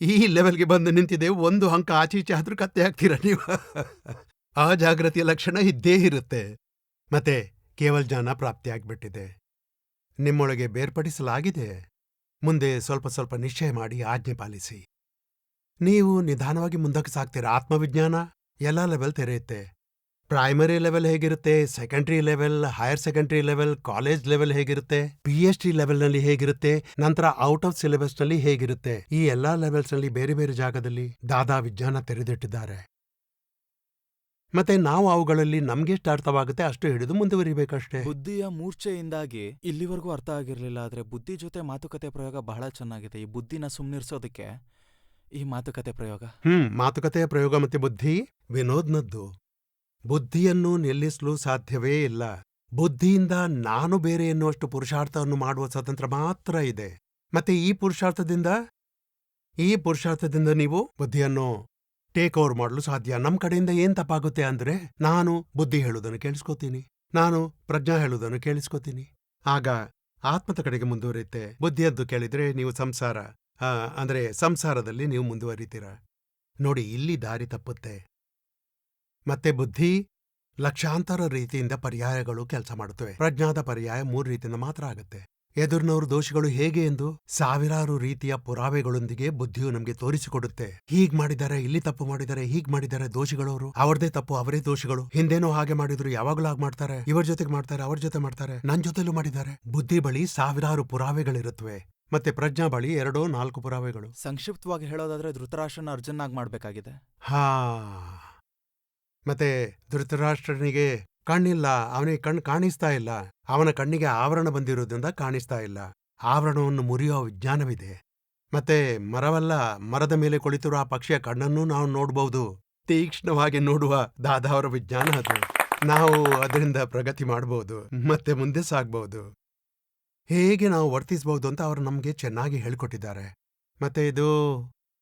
ಈ ಲೆವೆಲ್ಗೆ ಬಂದು ನಿಂತಿದೆ. 1 ಅಂಕ ಆಚೀಚೆ ಆದ್ರೂ ಕತ್ತೆ ಆಗ್ತೀರ ನೀವು. ಆ ಜಾಗೃತಿಯ ಲಕ್ಷಣ ಇದ್ದೇ ಇರುತ್ತೆ. ಮತ್ತೆ ಕೇವಲ ಜ್ಞಾನ ಪ್ರಾಪ್ತಿಯಾಗ್ಬಿಟ್ಟಿದೆ, ನಿಮ್ಮೊಳಗೆ ಬೇರ್ಪಡಿಸಲಾಗಿದೆ. ಮುಂದೆ ಸ್ವಲ್ಪ ಸ್ವಲ್ಪ ನಿಶ್ಚಯ ಮಾಡಿ ಆಜ್ಞೆ ಪಾಲಿಸಿ. ನೀವು ನಿಧಾನವಾಗಿ ಮುಂದಕ್ಕೆ ಸಾಗ್ತೀರ. ಆತ್ಮವಿಜ್ಞಾನ ಎಲ್ಲ ಲೆವೆಲ್ ತೆರೆಯುತ್ತೆ. ಪ್ರೈಮರಿ ಲೆವೆಲ್ ಹೇಗಿರುತ್ತೆ, secondary level, higher secondary level, college level ಹೇಗಿರುತ್ತೆ, PhD ಲೆವೆಲ್ನಲ್ಲಿ ಹೇಗಿರುತ್ತೆ, ನಂತರ ಔಟ್ ಆಫ್ ಸಿಲೆಬಸ್ನಲ್ಲಿ ಹೇಗಿರುತ್ತೆ, ಈ ಎಲ್ಲಾ ಲೆವೆಲ್ಸ್ನಲ್ಲಿ ಬೇರೆ ಬೇರೆ ಜಾಗದಲ್ಲಿ ದಾದಾ ವಿಜ್ಞಾನ ತೆರೆದಿಟ್ಟಿದ್ದಾರೆ. ಮತ್ತೆ ನಾವು ಅವುಗಳಲ್ಲಿ ನಮ್ಗೆಷ್ಟು ಅರ್ಥವಾಗುತ್ತೆ ಅಷ್ಟು ಹಿಡಿದು ಮುಂದುವರಿಬೇಕಷ್ಟೇ. ಬುದ್ಧಿಯ ಮೂರ್ಛೆಯಿಂದಾಗಿ ಇಲ್ಲಿವರೆಗೂ ಅರ್ಥ ಆಗಿರ್ಲಿಲ್ಲ, ಆದ್ರೆ ಬುದ್ಧಿ ಜೊತೆ ಮಾತುಕತೆ ಪ್ರಯೋಗ ಬಹಳ ಚೆನ್ನಾಗಿದೆ. ಈ ಬುದ್ಧಿನ ಸುಮ್ನಿರ್ಸೋದಕ್ಕೆ ಈ ಮಾತುಕತೆ ಪ್ರಯೋಗ. ಮಾತುಕತೆಯ ಪ್ರಯೋಗ ಮತ್ತೆ ಬುದ್ಧಿ ವಿನೋದ್ನದ್ದು. ಬುದ್ಧಿಯನ್ನು ನಿಲ್ಲಿಸಲು ಸಾಧ್ಯವೇ ಇಲ್ಲ. ಬುದ್ಧಿಯಿಂದ ನಾನು ಬೇರೆ ಎನ್ನುವಷ್ಟು ಪುರುಷಾರ್ಥವನ್ನು ಮಾಡುವ ಸ್ವತಂತ್ರ ಮಾತ್ರ ಇದೆ. ಮತ್ತೆ ಈ ಪುರುಷಾರ್ಥದಿಂದ ನೀವು ಬುದ್ಧಿಯನ್ನು ಟೇಕ್ ಓವರ್ ಮಾಡಲು ಸಾಧ್ಯ. ನಮ್ ಕಡೆಯಿಂದ ಏನ್ ತಪ್ಪಾಗುತ್ತೆ ಅಂದ್ರೆ, ನಾನು ಬುದ್ಧಿ ಹೇಳುವುದನ್ನು ಕೇಳಿಸ್ಕೋತೀನಿ, ನಾನು ಪ್ರಜ್ಞಾ ಹೇಳುವುದನ್ನು ಕೇಳಿಸ್ಕೋತೀನಿ. ಆಗ ಆತ್ಮದ ಕಡೆಗೆ ಮುಂದುವರಿಯುತ್ತೆ. ಬುದ್ಧಿಯದ್ದು ಕೇಳಿದ್ರೆ ನೀವು ಸಂಸಾರದಲ್ಲಿ ನೀವು ಮುಂದುವರಿತೀರ. ನೋಡಿ, ಇಲ್ಲಿ ದಾರಿ ತಪ್ಪುತ್ತೆ. ಮತ್ತೆ ಬುದ್ಧಿ ಲಕ್ಷಾಂತರ ರೀತಿಯಿಂದ ಪರ್ಯಾಯಗಳು ಕೆಲಸ ಮಾಡುತ್ತವೆ. ಪ್ರಜ್ಞಾದ ಪರ್ಯಾಯ 3 ರೀತಿಯಿಂದ ಮಾತ್ರ ಆಗುತ್ತೆ. ಎದುರಿನವರು ದೋಷಿಗಳು ಹೇಗೆ ಎಂದು 1000 ರೀತಿಯ ಪುರಾವೆಗಳೊಂದಿಗೆ ಬುದ್ಧಿಯು ನಮ್ಗೆ ತೋರಿಸಿಕೊಡುತ್ತೆ. ಹೀಗ್ ಮಾಡಿದ್ದಾರೆ, ಇಲ್ಲಿ ತಪ್ಪು ಮಾಡಿದ್ದಾರೆ, ಹೀಗ್ ಮಾಡಿದ್ದಾರೆ ದೋಷಿಗಳವರು, ಅವರದೇ ತಪ್ಪು, ಅವರೇ ದೋಷಿಗಳು. ಹಿಂದೇನೋ ಹಾಗೆ ಮಾಡಿದ್ರು, ಯಾವಾಗಲೂ ಹಾಗೆ ಮಾಡ್ತಾರೆ, ಇವರ ಜೊತೆಗೆ ಮಾಡ್ತಾರೆ, ಅವ್ರ ಜೊತೆ ಮಾಡ್ತಾರೆ, ನನ್ ಜೊತೆಲೂ ಮಾಡಿದ್ದಾರೆ. ಬುದ್ಧಿ ಬಳಿ 1000 ಪುರಾವೆಗಳಿರುತ್ತವೆ. ಮತ್ತೆ ಪ್ರಜ್ಞಾ ಬಳಿ 2-4 ಪುರಾವೆಗಳು. ಸಂಕ್ಷಿಪ್ತವಾಗಿ ಹೇಳೋದಾದ್ರೆ ಧೃತರಾಷ್ಟ್ರನ ಅರ್ಜುನಾಗಿ ಮಾಡ್ಬೇಕಾಗಿದೆ. ಮತ್ತೆ ಧೃತರಾಷ್ಟ್ರನಿಗೆ ಕಣ್ಣಿಲ್ಲ, ಅವನಿಗೆ ಕಣ್ಣು ಕಾಣಿಸ್ತಾ ಇಲ್ಲ. ಅವನ ಕಣ್ಣಿಗೆ ಆವರಣ ಬಂದಿರೋದ್ರಿಂದ ಕಾಣಿಸ್ತಾ ಇಲ್ಲ. ಆವರಣವನ್ನು ಮುರಿಯುವ ವಿಜ್ಞಾನವಿದೆ. ಮತ್ತೆ ಮರದ ಮೇಲೆ ಕುಳಿತಿರುವ ಆ ಪಕ್ಷಿಯ ಕಣ್ಣನ್ನೂ ನಾವು ನೋಡಬಹುದು. ತೀಕ್ಷ್ಣವಾಗಿ ನೋಡುವ ದಾದಾವರ ವಿಜ್ಞಾನ ಅದು. ನಾವು ಅದರಿಂದ ಪ್ರಗತಿ ಮಾಡ್ಬೋದು ಮತ್ತೆ ಮುಂದೆ ಸಾಗ್ಬಹುದು. ಹೇಗೆ ನಾವು ವರ್ತಿಸಬಹುದು ಅಂತ ಅವರು ನಮ್ಗೆ ಚೆನ್ನಾಗಿ ಹೇಳ್ಕೊಟ್ಟಿದ್ದಾರೆ. ಮತ್ತೆ ಇದು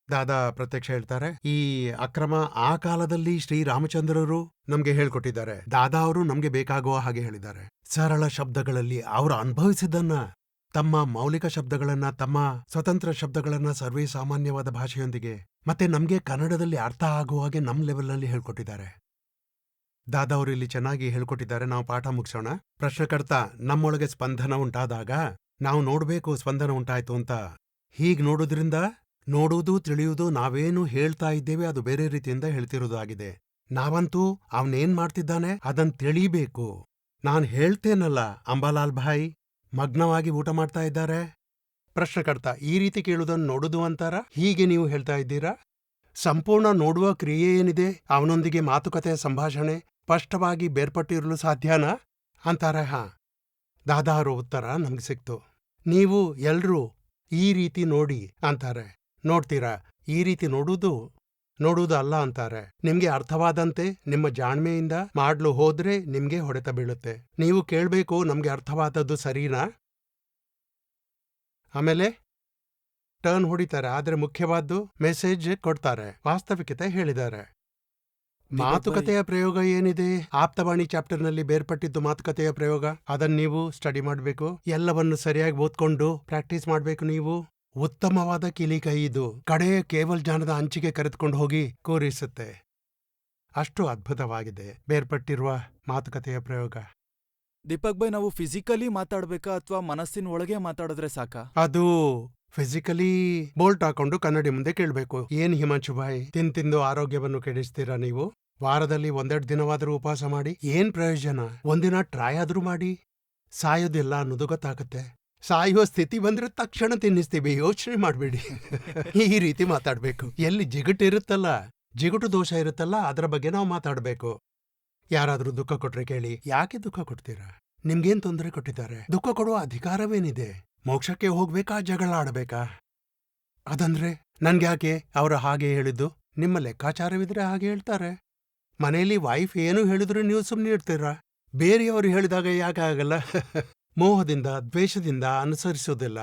ದಾದಾ ಪ್ರತ್ಯಕ್ಷ ಹೇಳ್ತಾರೆ, ಈ ಅಕ್ರಮ ಆ ಕಾಲದಲ್ಲಿ ಶ್ರೀರಾಮಚಂದ್ರರು ನಮ್ಗೆ ಹೇಳ್ಕೊಟ್ಟಿದ್ದಾರೆ. ದಾದಾ ಅವರು ನಮ್ಗೆ ಬೇಕಾಗುವ ಹಾಗೆ ಹೇಳಿದ್ದಾರೆ. ಸರಳ ಶಬ್ದಗಳಲ್ಲಿ ಅವರು ಅನುಭವಿಸಿದ್ದನ್ನ, ತಮ್ಮ ಮೌಲಿಕ ಶಬ್ದಗಳನ್ನ, ತಮ್ಮ ಸ್ವತಂತ್ರ ಶಬ್ದಗಳನ್ನ ಸರ್ವೇ ಸಾಮಾನ್ಯವಾದ ಭಾಷೆಯೊಂದಿಗೆ ಮತ್ತೆ ನಮ್ಗೆ ಕನ್ನಡದಲ್ಲಿ ಅರ್ಥ ಆಗುವ ಹಾಗೆ ನಮ್ ಲೆವೆಲ್ನಲ್ಲಿ ಹೇಳ್ಕೊಟ್ಟಿದ್ದಾರೆ. ದಾದಾ ಅವರು ಇಲ್ಲಿ ಚೆನ್ನಾಗಿ ಹೇಳ್ಕೊಟ್ಟಿದ್ದಾರೆ. ನಾವು ಪಾಠ ಮುಗಿಸೋಣ. ಪ್ರಶ್ನಕರ್ತ, ನಮ್ಮೊಳಗೆ ಸ್ಪಂದನ ಉಂಟಾದಾಗ ನಾವು ನೋಡ್ಬೇಕು ಸ್ಪಂದನ ಉಂಟಾಯ್ತು ಅಂತ. ಹೀಗ್ ನೋಡೋದ್ರಿಂದ ನೋಡುವುದು ತಿಳಿಯುವುದು ನಾವೇನು ಹೇಳ್ತಾ ಇದ್ದೇವೆ ಅದು ಬೇರೆ ರೀತಿಯಿಂದ ಹೇಳ್ತಿರೋದಾಗಿದೆ. ನಾವಂತೂ ಅವನೇನ್ ಮಾಡ್ತಿದ್ದಾನೆ ಅದನ್ ತಿಳಿಬೇಕು. ನಾನ್ ಹೇಳ್ತೇನಲ್ಲ, ಅಂಬಾಲಾಲ್ ಭಾಯ್ ಮಗ್ನವಾಗಿ ಊಟ ಮಾಡ್ತಾ ಇದ್ದಾರೆ. ಪ್ರಶ್ನಕರ್ತ, ಈ ರೀತಿ ಕೇಳುವುದನ್ನು ನೋಡುದು ಅಂತಾರ? ಹೀಗೆ ನೀವು ಹೇಳ್ತಾ ಇದ್ದೀರಾ? ಸಂಪೂರ್ಣ ನೋಡುವ ಕ್ರಿಯೆ ಏನಿದೆ ಅವನೊಂದಿಗೆ ಮಾತುಕತೆಯ ಸಂಭಾಷಣೆ ಸ್ಪಷ್ಟವಾಗಿ ಬೇರ್ಪಟ್ಟಿರಲು ಸಾಧ್ಯನಾ ಅಂತಾರೆ. ಹಾ. ದಾದಾ ಅವರ ಉತ್ತರ ನಮ್ಗೆ ಸಿಕ್ತು. ನೀವು ಎಲ್ರೂ ಈ ರೀತಿ ನೋಡಿ ಅಂತಾರೆ. ನೋಡ್ತೀರಾ? ಈ ರೀತಿ ನೋಡುವುದು ಅಲ್ಲ ಅಂತಾರೆ. ನಿಮ್ಗೆ ಅರ್ಥವಾದಂತೆ ನಿಮ್ಮ ಜಾಣ್ಮೆಯಿಂದ ಮಾಡ್ಲು ಹೋದ್ರೆ ನಿಮ್ಗೆ ಹೊಡೆತ ಬೀಳುತ್ತೆ. ನೀವು ಕೇಳ್ಬೇಕು, ನಮ್ಗೆ ಅರ್ಥವಾದದ್ದು ಸರಿನಾ? ಆಮೇಲೆ ಟರ್ನ್ ಹೊಡಿತಾರೆ, ಆದ್ರೆ ಮುಖ್ಯವಾದ್ದು ಮೆಸೇಜ್ ಕೊಡ್ತಾರೆ, ವಾಸ್ತವಿಕತೆ ಹೇಳಿದ್ದಾರೆ. ಮಾತುಕತೆಯ ಪ್ರಯೋಗ ಏನಿದೆ, ಆಪ್ತವಾಣಿ ಚಾಪ್ಟರ್ನಲ್ಲಿ ಬೇರ್ಪಟ್ಟಿದ್ದು ಮಾತುಕತೆಯ ಪ್ರಯೋಗ. ಅದನ್ನ ನೀವು ಸ್ಟಡಿ ಮಾಡ್ಬೇಕು. ಎಲ್ಲವನ್ನು ಸರಿಯಾಗಿ ಓದ್ಕೊಂಡು ಪ್ರಾಕ್ಟೀಸ್ ಮಾಡ್ಬೇಕು. ನೀವು ಉತ್ತಮವಾದ ಕಿಲಿಕೈ ಇದು. ಕಡೆಯ ಕೇವಲ ಜ್ಞಾನದ ಅಂಚಿಗೆ ಕರೆದುಕೊಂಡು ಹೋಗಿ ಕೂರಿಸುತ್ತೆ. ಅಷ್ಟು ಅದ್ಭುತವಾಗಿದೆ ಬೇರ್ಪಟ್ಟಿರುವ ಮಾತುಕತೆಯ ಪ್ರಯೋಗ. ದೀಪಕ್ ಬೈ, ನಾವು ಫಿಸಿಕಲಿ ಮಾತಾಡ್ಬೇಕಾ ಅಥವಾ ಮನಸ್ಸಿನ ಒಳಗೆ ಮಾತಾಡಿದ್ರೆ ಸಾಕಾ? ಅದು ಫಿಸಿಕಲಿ ಬೋಲ್ಟ್ ಹಾಕೊಂಡು ಕನ್ನಡಿ ಮುಂದೆ ಕೇಳ್ಬೇಕು. ಏನ್ ಹಿಮಾಂಶು ಭಾಯ್, ತಿಂದು ಆರೋಗ್ಯವನ್ನು ಕೆಡಿಸ್ತೀರಾ ನೀವು? ವಾರದಲ್ಲಿ 1-2 ದಿನವಾದ್ರೂ ಉಪವಾಸ ಮಾಡಿ ಏನ್ ಪ್ರಯೋಜನ? ಒಂದಿನ ಟ್ರೈ ಆದ್ರೂ ಮಾಡಿ. ಸಾಯೋದಿಲ್ಲ ಅನ್ನೋದು ಗೊತ್ತಾಗುತ್ತೆ. ಸಾಯುವ ಸ್ಥಿತಿ ಬಂದ್ರೆ ತಕ್ಷಣ ತಿನ್ನಿಸ್ತೀವಿ, ಯೋಚನೆ ಮಾಡ್ಬೇಡಿ. ಈ ರೀತಿ ಮಾತಾಡ್ಬೇಕು. ಎಲ್ಲಿ ಜಿಗುಟಿರುತ್ತಲ್ಲ, ಜಿಗುಟು ದೋಷ ಇರುತ್ತಲ್ಲ, ಅದರ ಬಗ್ಗೆ ನಾವು ಮಾತಾಡ್ಬೇಕು. ಯಾರಾದ್ರೂ ದುಃಖ ಕೊಟ್ರೆ ಕೇಳಿ, ಯಾಕೆ ದುಃಖ ಕೊಡ್ತೀರಾ? ನಿಮ್ಗೇನ್ ತೊಂದರೆ ಕೊಟ್ಟಿದ್ದಾರೆ? ದುಃಖ ಕೊಡುವ ಅಧಿಕಾರವೇನಿದೆ? ಮೋಕ್ಷಕ್ಕೆ ಹೋಗ್ಬೇಕಾ, ಜಗಳ ಆಡಬೇಕಾ? ಅದಂದ್ರೆ ನನ್ಗ್ಯಾಕೆ ಅವರು ಹಾಗೆ ಹೇಳಿದ್ದು? ನಿಮ್ಮ ಲೆಕ್ಕಾಚಾರವಿದ್ರೆ ಹಾಗೆ ಹೇಳ್ತಾರೆ. ಮನೆಯಲ್ಲಿ ವೈಫ್ ಏನು ಹೇಳಿದ್ರು ನೀವು ಸುಮ್ಮನೆ ಇರ್ತೀರಾ? ಬೇರೆಯವರು ಹೇಳಿದಾಗ ಯಾಕೆ ಆಗಲ್ಲ? ಮೋಹದಿಂದ ದ್ವೇಷದಿಂದ ಅನುಸರಿಸೋದಿಲ್ಲ.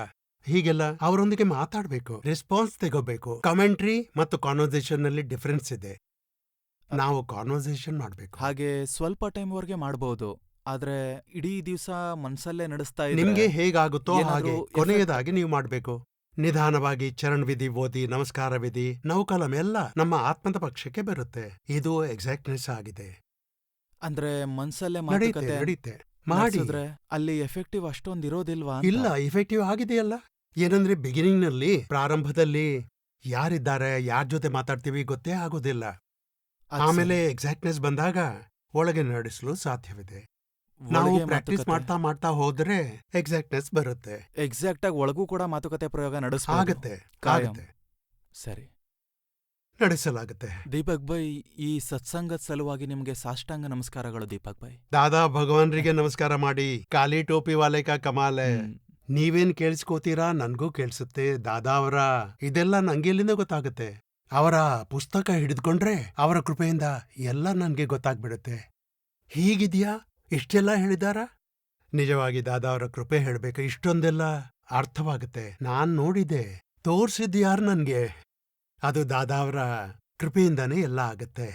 ಹೀಗೆಲ್ಲ ಅವರೊಂದಿಗೆ ಮಾತಾಡ್ಬೇಕು, ರೆಸ್ಪಾನ್ಸ್ ತೆಗೋಬೇಕು. ಕಮೆಂಟ್ರಿ ಮತ್ತು ಕಾನ್ವರ್ಸೇಷನ್ ನಲ್ಲಿ ಡಿಫರೆನ್ಸ್ ಇದೆ. ನಾವು ಕಾನ್ವರ್ಸೇಷನ್ ಮಾಡ್ಬೇಕು. ಹಾಗೆ ಸ್ವಲ್ಪ ಟೈಮ್ ವರ್ಗೆ ಮಾಡ್ಬೋದು, ಆದ್ರೆ ಇಡೀ ದಿವಸ ಮನ್ಸಲ್ಲೇ ನಡೆಸ್ತಾ ಇದ್ರೆ ನಿಮ್ಗೆ ಹೇಗಾಗುತ್ತೋ ಏನಾದ್ರೂ ಹಾಗೆ ಕೊನೆಯದಾಗಿ ನೀವು ಮಾಡ್ಬೇಕು. ನಿಧಾನವಾಗಿ ಚರಣ್ ವಿಧಿ ಓದಿ, ನಮಸ್ಕಾರ ವಿಧಿ, ನೌಕಲಂ ಎಲ್ಲ ನಮ್ಮ ಆತ್ಮದ ಪಕ್ಷಕ್ಕೆ ಬರುತ್ತೆ. ಇದು ಎಕ್ಸಾಕ್ಟ್ನೆಸ್ ಆಗಿದೆ. ಅಂದ್ರೆ ಮನ್ಸಲ್ಲೇ ನಡೀತೆ ಮಾತುಕತೆ ನಡೀತೆ ಮಾಡಿ. ನಡೆಸಿದ್ರೆ ಅಲ್ಲಿ ಎಫೆಕ್ಟಿವ್ ಅಷ್ಟೊಂದಿರೋದಿಲ್ವಾ ಅಂತ? ಇಲ್ಲ, ಇಫೆಕ್ಟಿವ್ ಆಗಿದೆಯಲ್ಲ. ಏನಂದ್ರೆ ಬಿಗಿನಿಂಗ್ ನಲ್ಲಿ, ಪ್ರಾರಂಭದಲ್ಲಿ ಯಾರಿದ್ದಾರೆ, ಯಾರ ಜೊತೆ ಮಾತಾಡ್ತೀವಿ ಗೊತ್ತೇ ಆಗೋದಿಲ್ಲ. ಅದ್ ಆಮೇಲೆ ಸರಿ. ಎಕ್ಸಾಕ್ಟ್ನೆಸ್ ಬಂದಾಗ ಒಳಗೆ ನಡೆಸಲು ಸಾಧ್ಯವಿದೆ. ನಾವು ಒಳಗೆ ಪ್ರಾಕ್ಟೀಸ್ ಮಾತುಕತೆ. ಮಾಡ್ತಾ ಮಾಡ್ತಾ ಹೋದ್ರೆ ಎಕ್ಸಾಕ್ಟ್ನೆಸ್ ಬರುತ್ತೆ. ಎಕ್ಸಾಕ್ಟ್ ಆಗಿ ಒಳಗೂ ಕೂಡ ಮಾತುಕತೆ ಪ್ರಯೋಗ ನಡೆಸ್ಬೋದು. ಆಗತ್ತೆ ಕಾಯಂ. ಆಗತ್ತೆ ಸರಿ. ನಡೆಸಲಾಗುತ್ತೆ. ದೀಪಕ್ ಬೈ, ಈ ಸತ್ಸಂಗದ ಸಲುವಾಗಿ ನಿಮ್ಗೆ ಸಾಷ್ಟಾಂಗ ನಮಸ್ಕಾರಗಳು ದೀಪಕ್ ಬೈ. ದಾದಾ ಭಗವಾನ್ರಿಗೆ ನಮಸ್ಕಾರ ಮಾಡಿ. ಕಾಲಿ ಟೋಪಿ ವಾಲೆ ಕಾ ಕಮಾಲ್ ಹೈ. ಹ್ಮ್. ನೀವೇನ್ ಕೇಳಿಸ್ಕೋತೀರಾ, ನನ್ಗೂ ಕೇಳಿಸುತ್ತೆ. ದಾದಾ ಅವರ ಇದೆಲ್ಲ ನಂಗೆಲ್ಲಿಂದ ಗೊತ್ತಾಗುತ್ತೆ? ಅವರ ಪುಸ್ತಕ ಹಿಡಿದುಕೊಂಡ್ರೆ ಅವರ ಕೃಪೆಯಿಂದ ಎಲ್ಲ ನನ್ಗೆ ಗೊತ್ತಾಗ್ಬಿಡುತ್ತೆ. ಹೀಗಿದ್ಯಾ, ಇಷ್ಟೆಲ್ಲ ಹೇಳಿದಾರ? ನಿಜವಾಗಿ ದಾದಾ ಅವರ ಕೃಪೆ ಹೇಳ್ಬೇಕು, ಇಷ್ಟೊಂದೆಲ್ಲ ಅರ್ಥವಾಗುತ್ತೆ. ನಾನ್ ನೋಡಿದೆ, ತೋರ್ಸಿದ್ಯಾರು ನನ್ಗೆ? ಅದು ದಾದಾ ಅವರ ಕೃಪೆಯಿಂದಾನೇ ಎಲ್ಲ ಆಗತ್ತೆ.